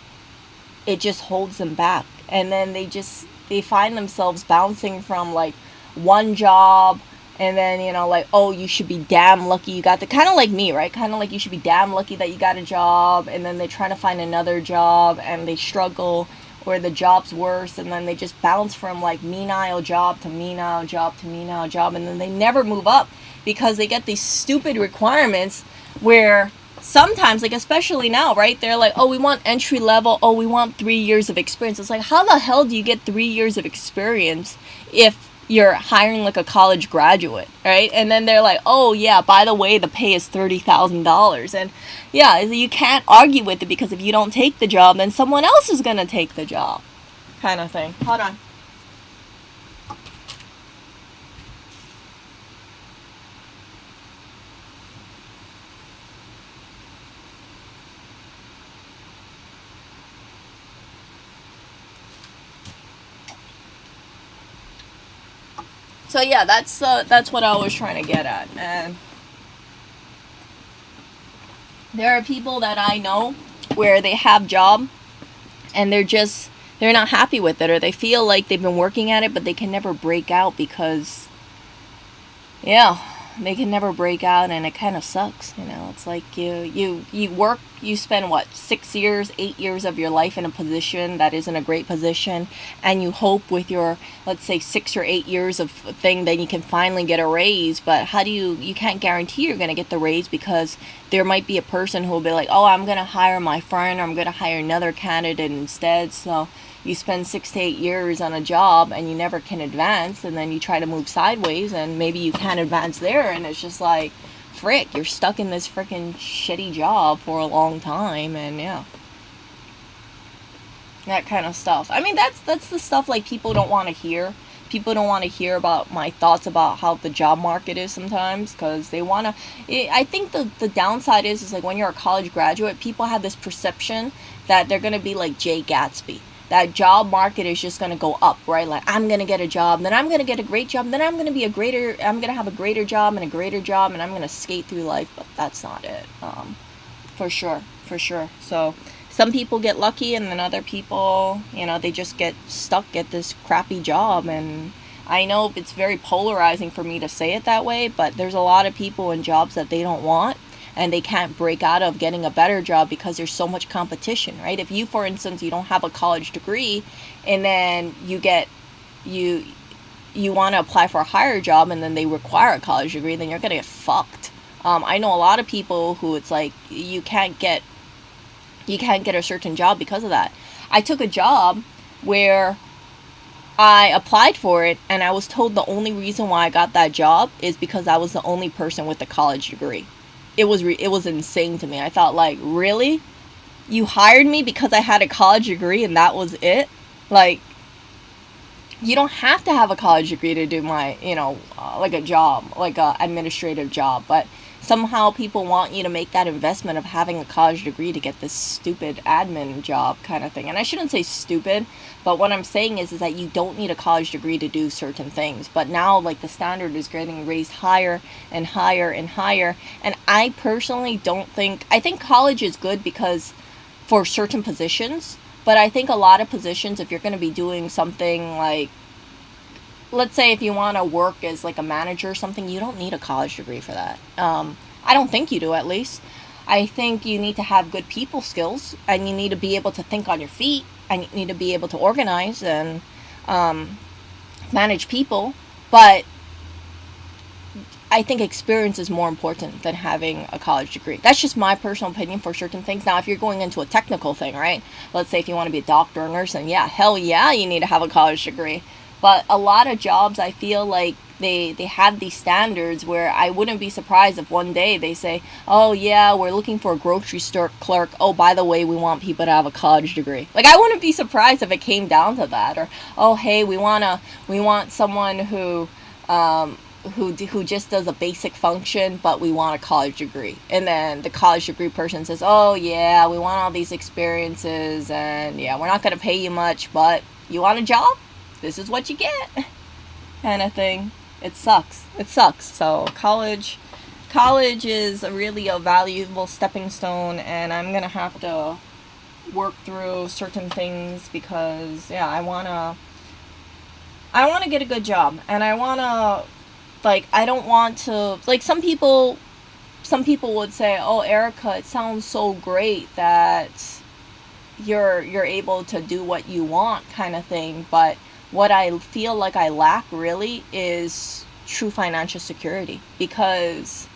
Speaker 1: it just holds them back. And then they find themselves bouncing from like one job, and then like, oh, you should be damn lucky you got the, kind of like me, right? Kind of like you should be damn lucky that you got a job, and then they're trying to find another job and they struggle, or the job's worse, and then they just bounce from like menial job to menial job to menial job, and then they never move up because they get these stupid requirements where sometimes, like especially now, right, they're like, oh, we want entry level, oh, we want 3 years of experience. It's like, how the hell do you get 3 years of experience if you're hiring like a college graduate, right? And then they're like, oh yeah, by the way, the pay is $30,000. And yeah, you can't argue with it, because if you don't take the job, then someone else is gonna take the job, kind of thing. Hold on. So yeah, that's what I was trying to get at. And there are people that I know where they have job and they're not happy with it, or they feel like they've been working at it but they can never break out because, yeah, they can never break out, and it kind of sucks. It's like you work, you spend what, 6 years, 8 years of your life in a position that isn't a great position, and you hope with your, let's say, 6 or 8 years of thing, then you can finally get a raise. But how do you can't guarantee you're going to get the raise, because there might be a person who will be like, oh, I'm going to hire my friend, or I'm going to hire another candidate instead. So you spend 6 to 8 years on a job and you never can advance, and then you try to move sideways and maybe you can't advance there, and it's just like, frick, you're stuck in this freaking shitty job for a long time. And yeah, that kind of stuff. I mean, that's the stuff like people don't want to hear. People don't want to hear about my thoughts about how the job market is sometimes, because they want to. I think the downside is like when you're a college graduate, people have this perception that they're going to be like Jay Gatsby. That job market is just going to go up, right? Like, I'm going to get a job, then I'm going to get a great job, then I'm going to have a greater job and a greater job, and I'm going to skate through life. But that's not it. For sure. So some people get lucky, and then other people, they just get stuck at this crappy job. And I know it's very polarizing for me to say it that way, but there's a lot of people in jobs that they don't want, and they can't break out of getting a better job because there's so much competition, right? If you, for instance, you don't have a college degree, and then you want to apply for a higher job, and then they require a college degree, then you're gonna get fucked. I know a lot of people who it's like you can't get a certain job because of that. I took a job where I applied for it, and I was told the only reason why I got that job is because I was the only person with a college degree. It was insane to me. I thought, like, really? You hired me because I had a college degree and that was it? Like, you don't have to have a college degree to do my, like a job, like a administrative job, but somehow people want you to make that investment of having a college degree to get this stupid admin job kind of thing. And I shouldn't say stupid, but what I'm saying is that you don't need a college degree to do certain things. But now, like, the standard is getting raised higher and higher and higher. And I personally I think college is good because for certain positions, but I think a lot of positions, if you're going to be doing something like, let's say if you want to work as like a manager or something, you don't need a college degree for that. I don't think you do, at least. I think you need to have good people skills, and you need to be able to think on your feet, and you need to be able to organize and manage people. But I think experience is more important than having a college degree. That's just my personal opinion for certain things. Now, if you're going into a technical thing, right? Let's say if you want to be a doctor or nurse, then yeah, hell yeah, you need to have a college degree. But a lot of jobs, I feel like they have these standards where I wouldn't be surprised if one day they say, oh yeah, we're looking for a grocery store clerk. Oh, by the way, we want people to have a college degree. Like, I wouldn't be surprised if it came down to that. Or, oh hey, we want someone um, who just does a basic function, but we want a college degree. And then the college degree person says, "Oh yeah, we want all these experiences, and yeah, we're not gonna pay you much, but you want a job? This is what you get," kind of thing. It sucks. It sucks. So college is really a valuable stepping stone, and I'm gonna have to work through certain things because yeah, I wanna get a good job, and I wanna, like, I don't want to, like, some people would say, "Oh, Erica, it sounds so great that you're able to do what you want," kind of thing. But what I feel like I lack really is true financial security, because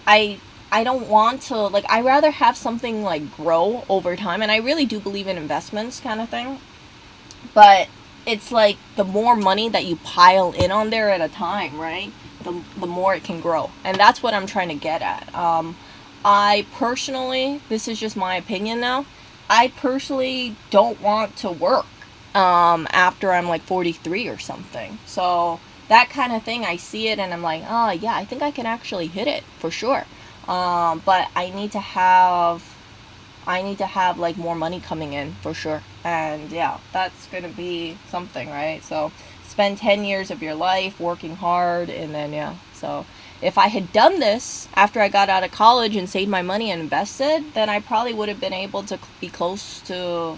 Speaker 1: I I don't want to, like, I rather have something like grow over time, and I really do believe in investments, kind of thing. But it's like the more money that you pile in on there at a time, right? The more it can grow. And that's what I'm trying to get at. I personally, this is just my opinion now, I personally don't want to work after I'm like 43 or something. So that kind of thing, I see it and I'm like, oh yeah, I think I can actually hit it for sure. But I need to have like more money coming in for sure. And yeah, that's going to be something, right? So spend 10 years of your life working hard, and then yeah. So if I had done this after I got out of college and saved my money and invested, then I probably would have been able to be close to,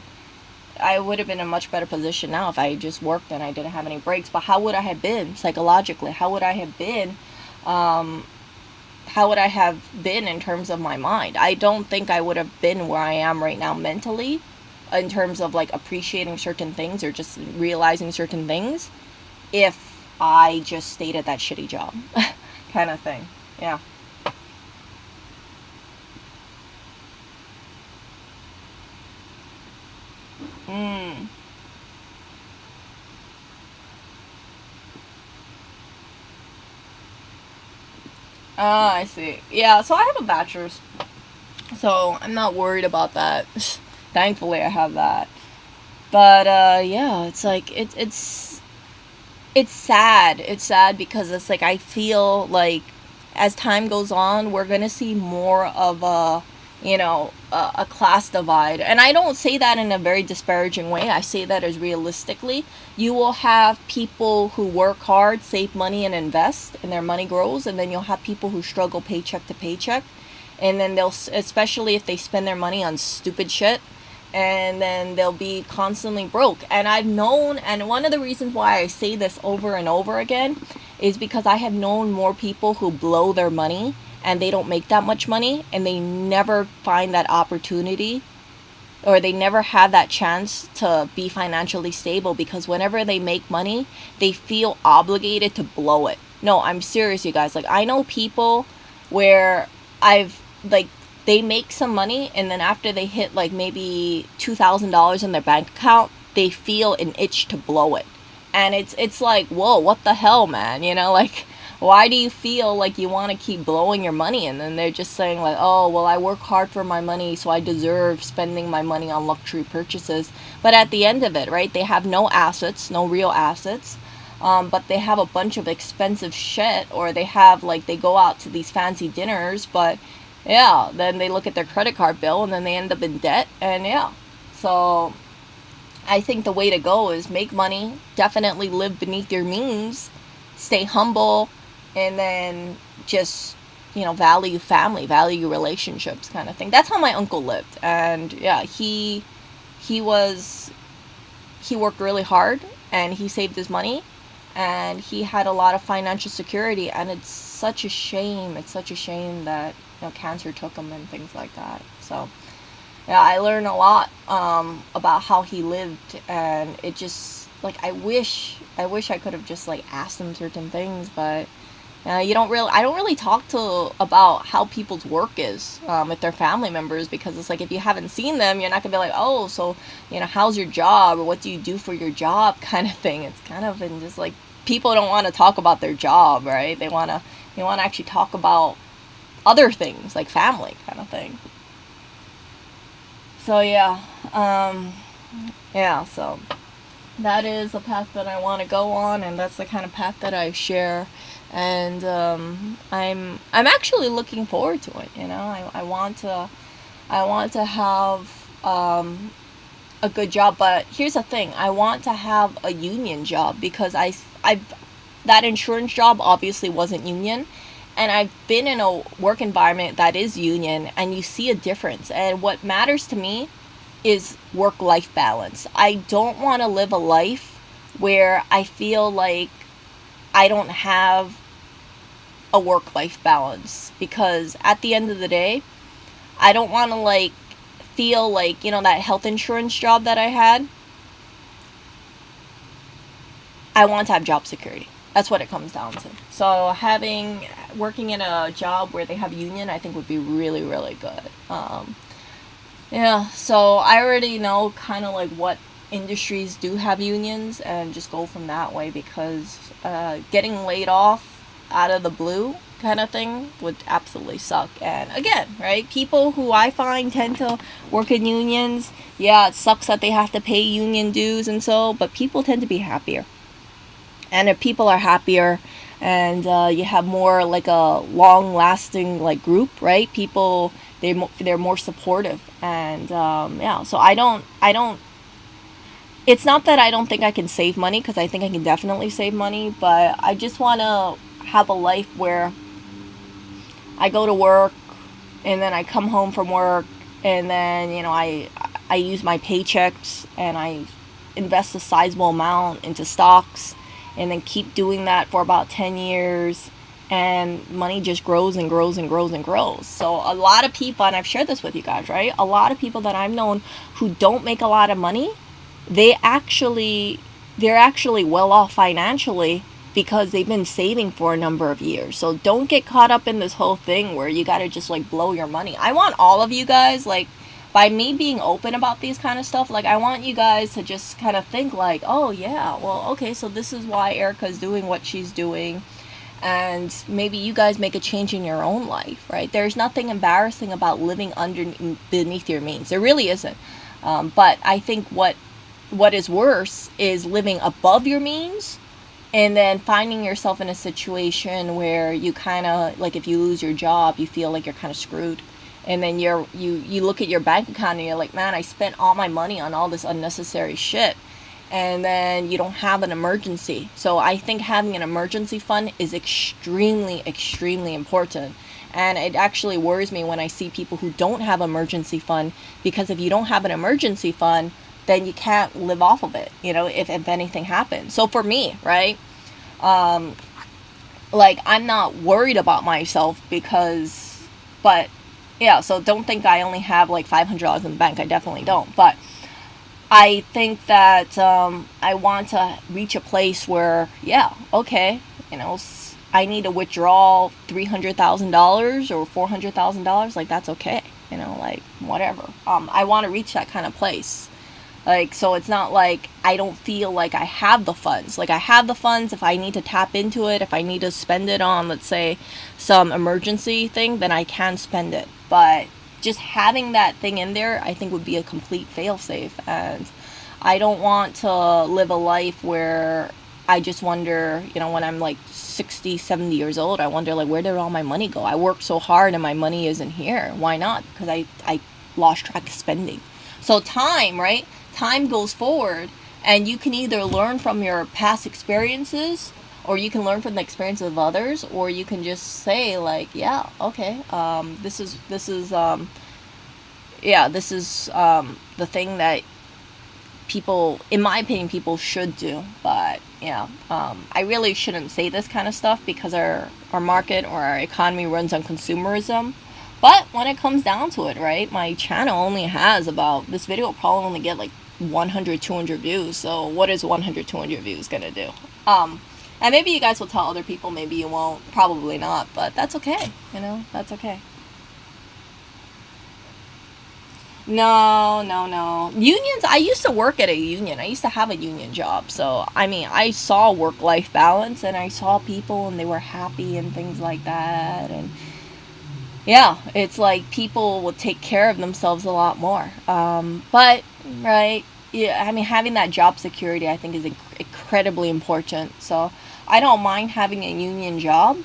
Speaker 1: I would have been in a much better position now if I just worked and I didn't have any breaks. But how would I have been psychologically? Um, how would I have been in terms of my mind? I don't think I would have been where I am right now mentally, in terms of like appreciating certain things or just realizing certain things, if I just stayed at that shitty job, kind of thing. Yeah. Mm. Ah, I see. Yeah, so I have a bachelor's, so I'm not worried about that. Thankfully, I have that. But yeah, it's like it's sad. It's sad because it's like I feel like as time goes on, we're gonna see more of a class divide. And I don't say that in a very disparaging way. I say that as realistically. You will have people who work hard, save money, and invest, and their money grows, and then you'll have people who struggle paycheck to paycheck, and then they'll, especially if they spend their money on stupid shit, and then they'll be constantly broke. And I've known, and one of the reasons why I say this over and over again is because I have known more people who blow their money and they don't make that much money, and they never find that opportunity, or they never have that chance to be financially stable, because whenever they make money, they feel obligated to blow it. No, I'm serious, you guys. Like, I know people where I've, like, they make some money, and then after they hit like maybe $2,000 in their bank account, they feel an itch to blow it. And it's like, whoa, what the hell, man? Like, why do you feel like you want to keep blowing your money? And then they're just saying like, oh well, I work hard for my money, so I deserve spending my money on luxury purchases. But at the end of it, right, they have no assets, no real assets. But they have a bunch of expensive shit, or they have, like, they go out to these fancy dinners, but yeah, then they look at their credit card bill and then they end up in debt. And yeah, so I think the way to go is make money, definitely live beneath your means, stay humble, and then just, value family, value relationships, kind of thing. That's how my uncle lived. And yeah, he was he worked really hard, and he saved his money, and he had a lot of financial security. And it's such a shame, that cancer took him and things like that. So yeah, I learned a lot about how he lived, and it just, like, I wish I could have just like asked him certain things. But I don't really talk to about how people's work is if they're family members, because it's like if you haven't seen them, you're not gonna be like, oh, so how's your job, or what do you do for your job, kind of thing. It's kind of in just like people don't want to talk about their job, right? They want to actually talk about other things like family, kind of thing. So yeah, so that is the path that I want to go on, and that's the kind of path that I share. And I'm actually looking forward to it. I want to have a good job, but here's the thing: I want to have a union job, because I that insurance job obviously wasn't union, and I've been in a work environment that is union, and you see a difference. And what matters to me is work life balance. I don't want to live a life where I feel like I don't have a work life balance, because at the end of the day, I don't want to like feel like, that health insurance job that I had. I want to have job security. That's what it comes down to. So working in a job where they have union, I think would be really, really good. Yeah, so I already know kind of like what industries do have unions, and just go from that way, because getting laid off out of the blue kind of thing would absolutely suck. And again, right, people who I find tend to work in unions, yeah, it sucks that they have to pay union dues and so, but people tend to be happier. And if people are happier, and you have more like a long lasting like group, right, people, they're more supportive. And yeah, so I don't it's not that I don't think I can save money, because I think I can definitely save money, but I just want to have a life where I go to work, and then I come home from work, and then I use my paychecks, and I invest a sizable amount into stocks, and then keep doing that for about 10 years, and money just grows and grows and grows and grows. So a lot of people, and I've shared this with you guys, right? A lot of people that I've known who don't make a lot of money, they actually they're actually well off financially, because they've been saving for a number of years. So don't get caught up in this whole thing where you got to just like blow your money. I want all of you guys, like, by me being open about these kind of stuff, like, I want you guys to just kind of think like, oh yeah, well, okay, so this is why Erica's doing what she's doing, and maybe you guys make a change in your own life, right? There's nothing embarrassing about living beneath your means. There really isn't. But I think what is worse is living above your means, and then finding yourself in a situation where you kind of like, if you lose your job, you feel like you're kind of screwed. And then you look at your bank account, and you're like, man, I spent all my money on all this unnecessary shit, and then you don't have an emergency. So I think having an emergency fund is extremely, extremely important. And it actually worries me when I see people who don't have an emergency fund, because if you don't have an emergency fund, then you can't live off of it, if anything happens. So for me, right, like, I'm not worried about myself, but yeah, so don't think I only have like $500 in the bank. I definitely don't. But I think that I want to reach a place where, yeah, okay, I need to withdraw $300,000 or $400,000. Like, that's okay, like, whatever. I want to reach that kind of place. Like, so it's not like I don't feel like I have the funds. Like, I have the funds. If I need to tap into it, if I need to spend it on, let's say, some emergency thing, then I can spend it. But just having that thing in there, I think, would be a complete failsafe. And I don't want to live a life where I just wonder, when I'm like 60, 70 years old, I wonder, like, where did all my money go? I worked so hard and my money isn't here. Why not? Because I lost track of spending. So time, right? Time goes forward, and you can either learn from your past experiences, or you can learn from the experience of others, or you can just say like, yeah, okay, this is the thing that people, in my opinion, people should do. But yeah, I really shouldn't say this kind of stuff, because our market or our economy runs on consumerism. But when it comes down to it, right, my channel only has about, this video will probably only get like 100, 200 views. So what is 100, 200 views gonna do? And maybe you guys will tell other people, maybe you won't, probably not, but that's okay, that's okay. No, no, no. Unions, I used to work at a union. I used to have a union job. So, I mean, I saw work life balance and I saw people and they were happy and things like that. And yeah, it's like people will take care of themselves a lot more. But, right, yeah, I mean, having that job security, I think, is incredibly important. So, I don't mind having a union job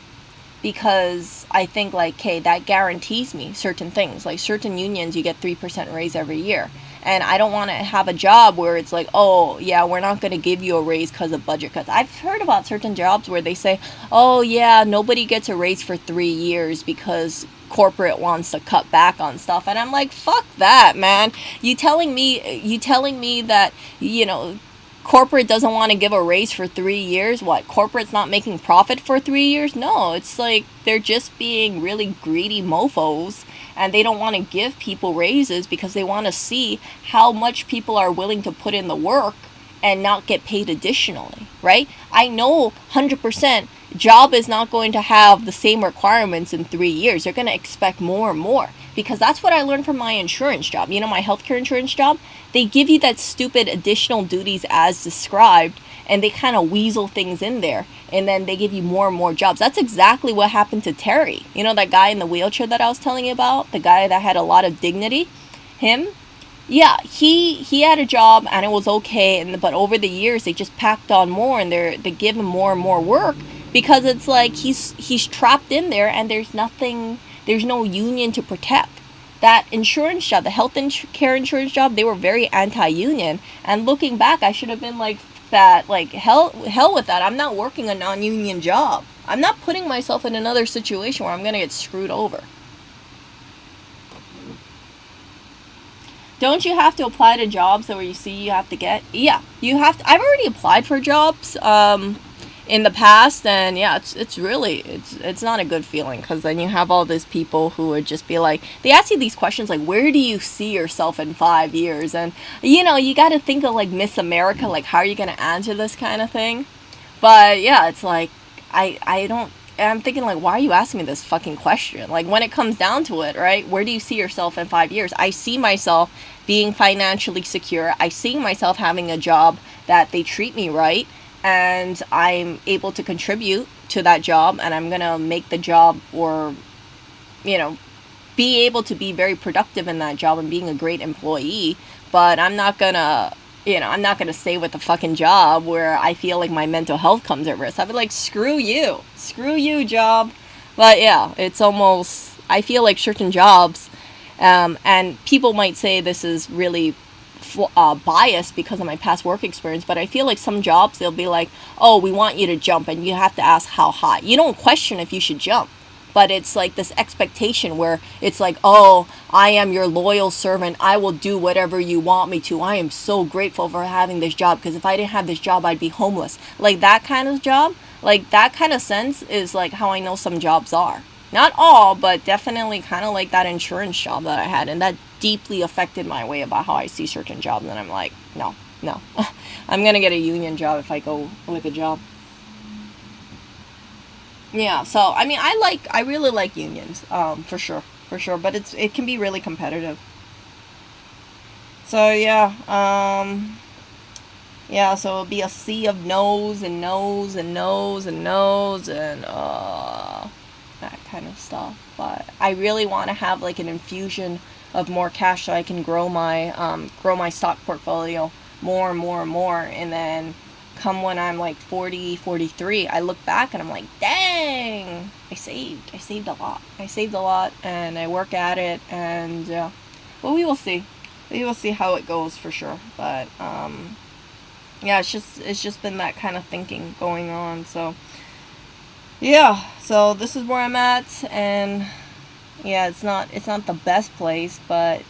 Speaker 1: because I think like, okay, that guarantees me certain things. Like certain unions, you get 3% raise every year. And I don't want to have a job where it's like, oh, yeah, we're not going to give you a raise because of budget cuts. I've heard about certain jobs where they say, oh, yeah, nobody gets a raise for 3 years because corporate wants to cut back on stuff. And I'm like, fuck that, man. You telling me that, corporate doesn't want to give a raise for 3 years. What, corporate's not making profit for 3 years? No, it's like they're just being really greedy mofos and they don't want to give people raises because they want to see how much people are willing to put in the work and not get paid additionally, right? I know 100% job is not going to have the same requirements in 3 years. They're going to expect more and more because that's what I learned from my insurance job. My healthcare insurance job, they give you that stupid additional duties as described and they kind of weasel things in there and then they give you more and more jobs. That's exactly what happened to Terry. That guy in the wheelchair that I was telling you about, the guy that had a lot of dignity, him. Yeah, he had a job and it was okay, but over the years they just packed on more and they give him more and more work because it's like he's trapped in there and there's no union to protect. That insurance job, the care insurance job, they were very anti-union. And looking back, I should have been like that, like hell with that. I'm not working a non-union job. I'm not putting myself in another situation where I'm gonna get screwed over. Don't you have to apply to jobs where you see you have to get? Yeah, you have to. I've already applied for jobs in the past, and yeah, it's not a good feeling because then you have all these people who would just be like, they ask you these questions like, where do you see yourself in 5 years? And you got to think of like Miss America, like how are you gonna answer this kind of thing? But yeah, it's like I don't. I'm thinking like, why are you asking me this fucking question? Like when it comes down to it, right? Where do you see yourself in 5 years? I see myself being financially secure. I see myself having a job that they treat me right and I'm able to contribute to that job and I'm going to make the job or, you know, be able to be very productive in that job and being a great employee. But I'm not going to, I'm not going to stay with a fucking job where I feel like my mental health comes at risk. I'd be like, screw you, job. But yeah, it's almost, I feel like certain jobs, and people might say this is really biased because of my past work experience, but I feel like some jobs, they'll be like, oh, we want you to jump, and you have to ask how high. You don't question if you should jump, but it's like this expectation where it's like, oh, I am your loyal servant. I will do whatever you want me to. I am so grateful for having this job because if I didn't have this job, I'd be homeless. Like that kind of job, like that kind of sense is like how I know some jobs are. Not all, but definitely kind of like that insurance job that I had. And that deeply affected my way about how I see certain jobs. And I'm like, no. I'm going to get a union job if I go with a job. Yeah, so I mean, I really like unions, for sure, but it can be really competitive. So yeah, so it'll be a sea of no's and no's and no's and no's and that kind of stuff. But I really want to have like an infusion of more cash so I can grow my stock portfolio more and more and more, and then come when I'm like 40, 43, I look back and I'm like, dang, I saved a lot. I saved a lot and I work at it, and well, we will see. We will see how it goes for sure. But yeah, it's just been that kind of thinking going on. So yeah, so this is where I'm at, and yeah, it's not the best place, but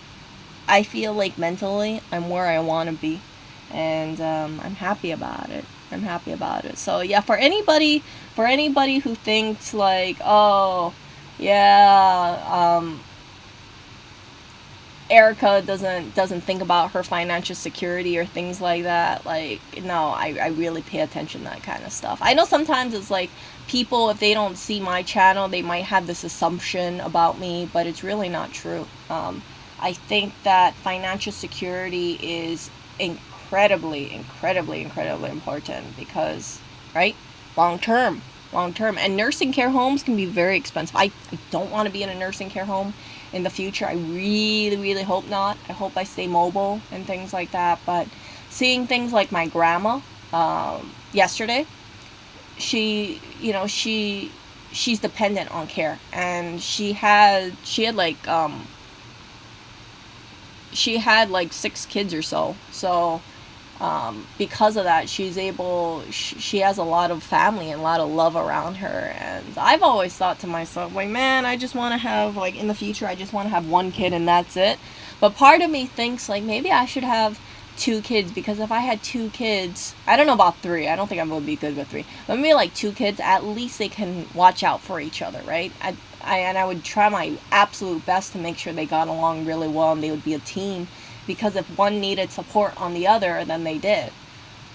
Speaker 1: I feel like mentally I'm where I want to be, and I'm happy about it. I'm happy about it. So yeah, for anybody who thinks like, oh, yeah, Erica doesn't think about her financial security or things like that. Like, no, I really pay attention to that kind of stuff. I know sometimes it's like people, if they don't see my channel, they might have this assumption about me, but it's really not true. I think that financial security is incredibly important because, right, long term, and nursing care homes can be very expensive. I don't want to be in a nursing care home in the future. I really hope not. I hope I stay mobile and things like that. But seeing things like my grandma, yesterday, she, she's dependent on care, and she had like 6 kids or so. So because of that, she has a lot of family and a lot of love around her. And I've always thought to myself, like, man, I just want to have, like, in the future, I just want to have 1 kid and that's it. But part of me thinks, like, maybe I should have 2 kids, because if I had 2 kids, I don't know about 3, I don't think I'm going to be good with 3, but maybe like 2 kids, at least they can watch out for each other, right? I would try my absolute best to make sure they got along really well and they would be a team, because if one needed support on the other, then they did.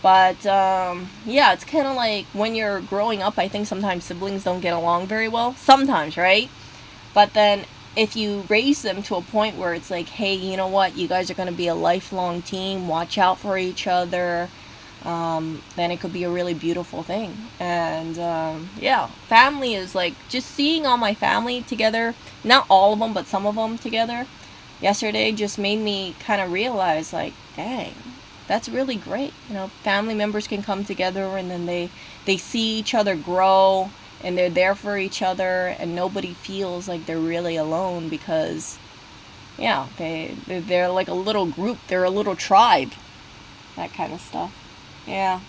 Speaker 1: But yeah, it's kind of like when you're growing up, I think sometimes siblings don't get along very well, sometimes, right? But then if you raise them to a point where it's like, hey, you know what, you guys are going to be a lifelong team, watch out for each other, then it could be a really beautiful thing. And yeah, family is like, just seeing all my family together, not all of them, but some of them together yesterday, just made me kind of realize, like, dang, that's really great. Family members can come together, and then they see each other grow, and they're there for each other, and nobody feels like they're really alone, because, yeah, they're like a little group, they're a little tribe, that kind of stuff. Yeah.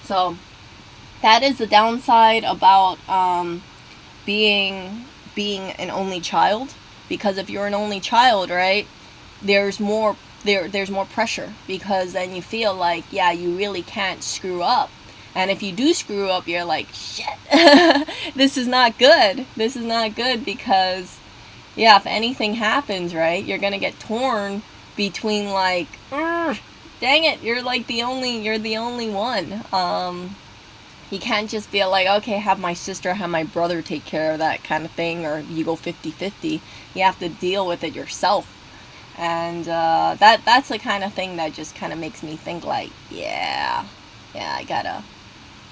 Speaker 1: So that is the downside about being an only child, because if you're an only child, right, there's more pressure, because then you feel like, yeah, you really can't screw up. And if you do screw up, you're like, shit, this is not good. This is not good, because, yeah, if anything happens, right, you're going to get torn between, like, dang it, you're the only one. You can't just be like, okay, have my sister, have my brother take care of that kind of thing, or you go 50-50. You have to deal with it yourself. And that's the kind of thing that just kind of makes me think, like, yeah, I gotta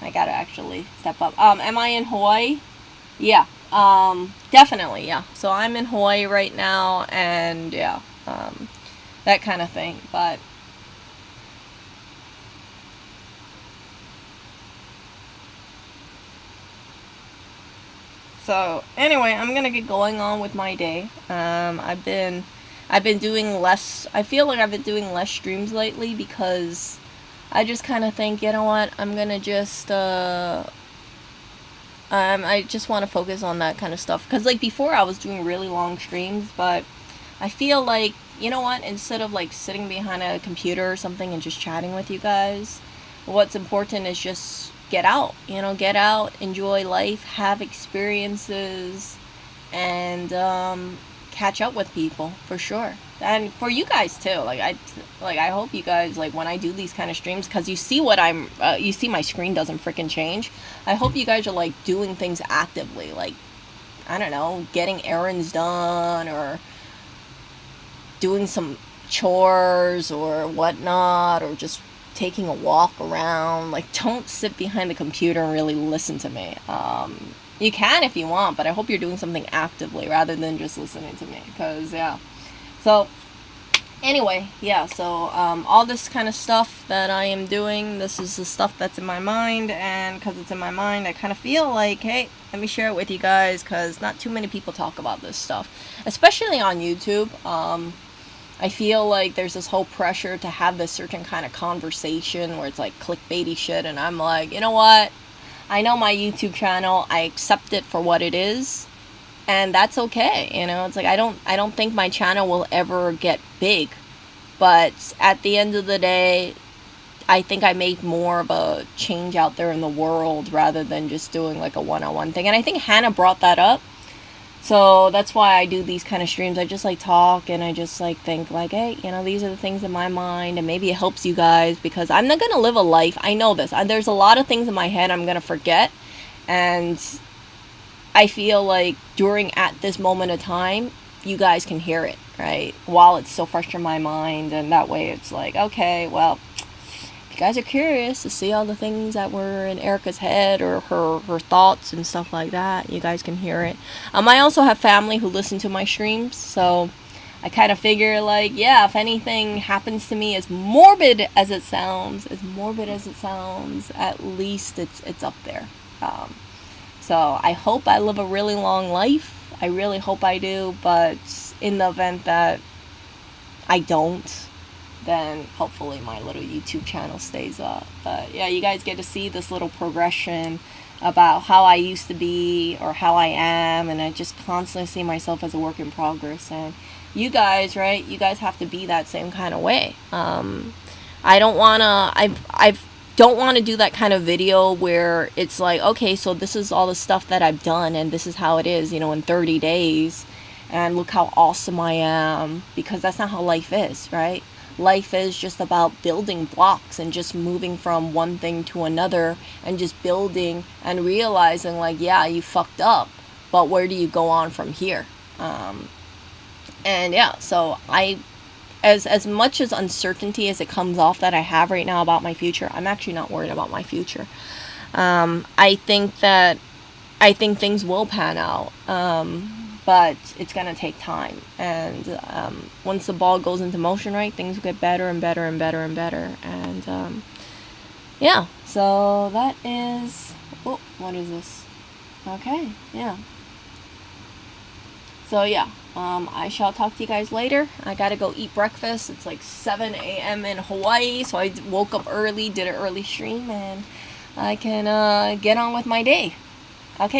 Speaker 1: actually step up. Am I in Hawaii? Yeah, definitely, yeah. So I'm in Hawaii right now, and yeah, that kind of thing. But so anyway, I'm gonna get going on with my day. I've been doing less. I feel like I've been doing less streams lately, because I just kind of think, you know what, I'm gonna just I just want to focus on that kind of stuff. Because, like, before I was doing really long streams, but I feel like, you know what, instead of, like, sitting behind a computer or something and just chatting with you guys, what's important is just get out, get out, enjoy life, have experiences, and catch up with people, for sure. And for you guys too, I hope you guys, like, when I do these kind of streams, because you see you see my screen doesn't freaking change. I hope you guys are, like, doing things actively, like, I don't know, getting errands done, or doing some chores or whatnot, or just taking a walk around. Like, don't sit behind the computer and really listen to me. You can if you want, but I hope you're doing something actively rather than just listening to me, because, yeah. So anyway, yeah, so all this kind of stuff that I am doing, this is the stuff that's in my mind, and because it's in my mind, I kind of feel like, hey, let me share it with you guys, because not too many people talk about this stuff, especially on YouTube. I feel like there's this whole pressure to have this certain kind of conversation where it's like clickbaity shit, and I'm like, you know what? I know my YouTube channel, I accept it for what it is, and that's okay. It's like, I don't think my channel will ever get big, but at the end of the day, I think I make more of a change out there in the world rather than just doing like a one-on-one thing. And I think Hannah brought that up. So that's why I do these kind of streams. I just like talk and I just like think like, hey, these are the things in my mind, and maybe it helps you guys, because I'm not going to live a life. I know this. There's a lot of things in my head I'm going to forget, and I feel like at this moment of time, you guys can hear it, right? While it's so fresh in my mind, and that way it's like, okay, well, if you guys are curious to see all the things that were in Erica's head or her thoughts and stuff like that, you guys can hear it. I also have family who listen to my streams, so I kind of figure like, yeah, if anything happens to me, as morbid as it sounds, at least it's up there. So I hope I live a really long life. I really hope I do, but in the event that I don't, then hopefully my little YouTube channel stays up. But yeah, you guys get to see this little progression about how I used to be or how I am, and I just constantly see myself as a work in progress. And you guys, right? You guys have to be that same kind of way. I don't wanna. I've don't want to do that kind of video where it's like, okay, so this is all the stuff that I've done and this is how it is, in 30 days, and look how awesome I am, because that's not how life is, right? Life is just about building blocks and just moving from one thing to another and just building and realizing like, yeah, you fucked up, but where do you go on from here? And yeah, so as much as uncertainty as it comes off that I have right now about my future, I'm actually not worried about my future. I think things will pan out, but it's gonna take time. And once the ball goes into motion, right, things will get better and better and better and better. And yeah, so that is. Oh, what is this? Okay, yeah. So yeah, I shall talk to you guys later. I gotta go eat breakfast. It's like 7 a.m. in Hawaii, so I woke up early, did an early stream, and I can get on with my day. Okay.